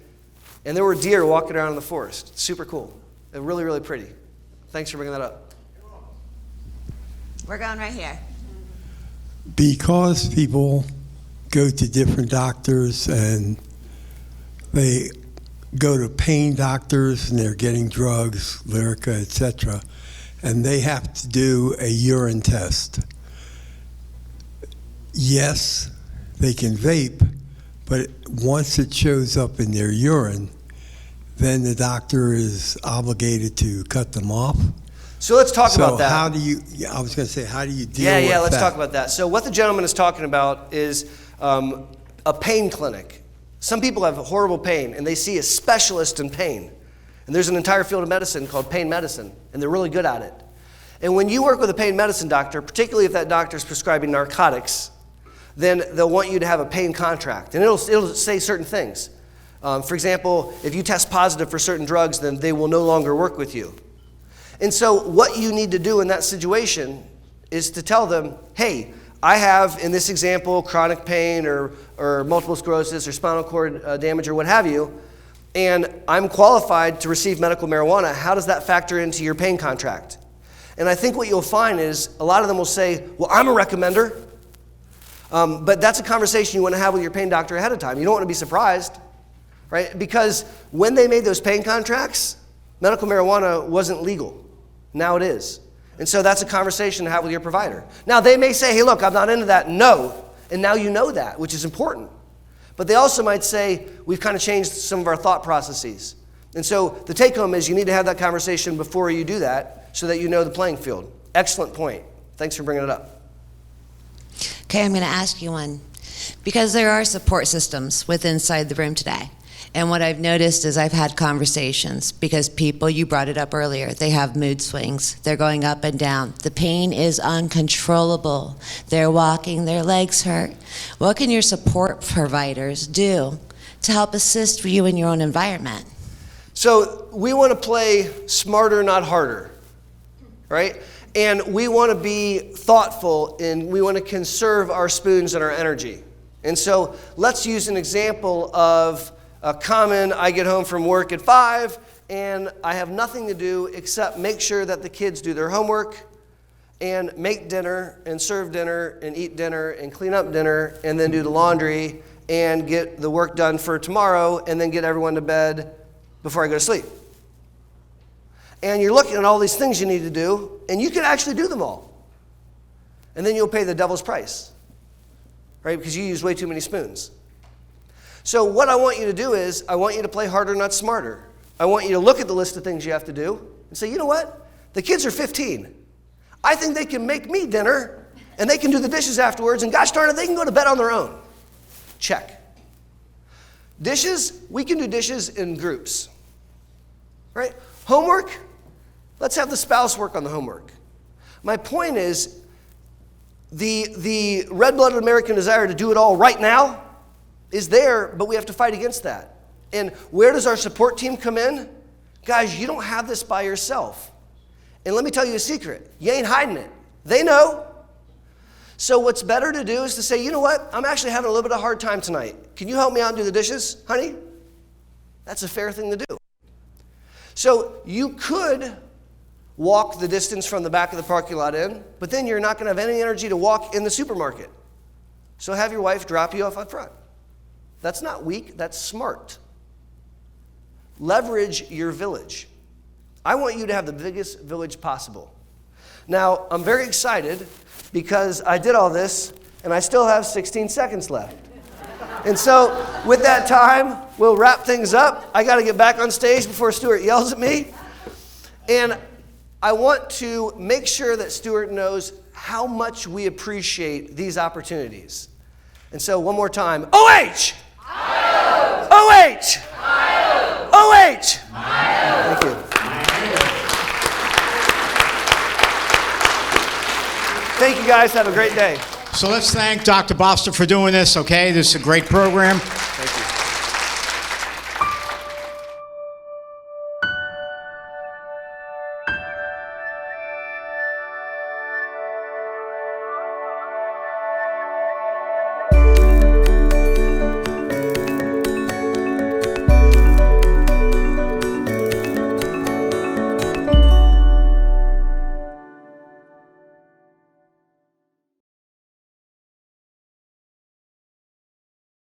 and there were deer walking around in the forest. It's super cool. They're really, really pretty. Thanks for bringing that up. We're going right here. Because people go to different doctors and they go to pain doctors and they're getting drugs, Lyrica, etc., and they have to do a urine test. Yes, they can vape, but once it shows up in their urine, then the doctor is obligated to cut them off. So let's talk about that. So how do you, I was going to say, how do you deal with that? Yeah, let's talk about that. So what the gentleman is talking about is a pain clinic. Some people have horrible pain, and they see a specialist in pain. And there's an entire field of medicine called pain medicine, and they're really good at it. And when you work with a pain medicine doctor, particularly if that doctor is prescribing narcotics, then they'll want you to have a pain contract. And it'll say certain things. For example, if you test positive for certain drugs, then they will no longer work with you. And so what you need to do in that situation is to tell them, hey, I have, in this example, chronic pain or multiple sclerosis or spinal cord damage or what have you, and I'm qualified to receive medical marijuana. How does that factor into your pain contract? And I think what you'll find is a lot of them will say, well, I'm a recommender. But that's a conversation you want to have with your pain doctor ahead of time. You don't want to be surprised, right? Because when they made those pain contracts, medical marijuana wasn't legal. Now it is. And so that's a conversation to have with your provider. Now they may say, hey, look, I'm not into that. No. And now you know that, which is important. But they also might say, we've kind of changed some of our thought processes. And so the take home is you need to have that conversation before you do that so that you know the playing field. Excellent point. Thanks for bringing it up. Okay, I'm going to ask you one. Because there are support systems inside the room today. And what I've noticed is I've had conversations because people, you brought it up earlier, they have mood swings. They're going up and down. The pain is uncontrollable. They're walking, their legs hurt. What can your support providers do to help assist you in your own environment? So we want to play smarter, not harder, right? And we want to be thoughtful and we want to conserve our spoons and our energy. And so let's use an example of a common, I get home from work at 5 and I have nothing to do except make sure that the kids do their homework and make dinner and serve dinner and eat dinner and clean up dinner and then do the laundry and get the work done for tomorrow and then get everyone to bed before I go to sleep. And you're looking at all these things you need to do and you can actually do them all. And then you'll pay the devil's price, right? Because you use way too many spoons. So what I want you to do is, I want you to play harder, not smarter. I want you to look at the list of things you have to do and say, you know what? The kids are 15. I think they can make me dinner and they can do the dishes afterwards and gosh darn it, they can go to bed on their own. Check. Dishes, we can do dishes in groups, right? Homework, let's have the spouse work on the homework. My point is, the red-blooded American desire to do it all right now is there, but we have to fight against that. And where does our support team come in? Guys, you don't have this by yourself. And let me tell you a secret. You ain't hiding it. They know. So what's better to do is to say, you know what? I'm actually having a little bit of a hard time tonight. Can you help me out and do the dishes, honey? That's a fair thing to do. So you could walk the distance from the back of the parking lot in, but then you're not going to have any energy to walk in the supermarket. So have your wife drop you off up front. That's not weak, that's smart. Leverage your village. I want you to have the biggest village possible. Now, I'm very excited because I did all this and I still have 16 seconds left. And so with that time, we'll wrap things up. I got to get back on stage before Stuart yells at me. And I want to make sure that Stuart knows how much we appreciate these opportunities. And so one more time, OH! OH! OH! Thank you. Thank you guys, have a great day. So let's thank Dr. Boster for doing this, okay? This is a great program.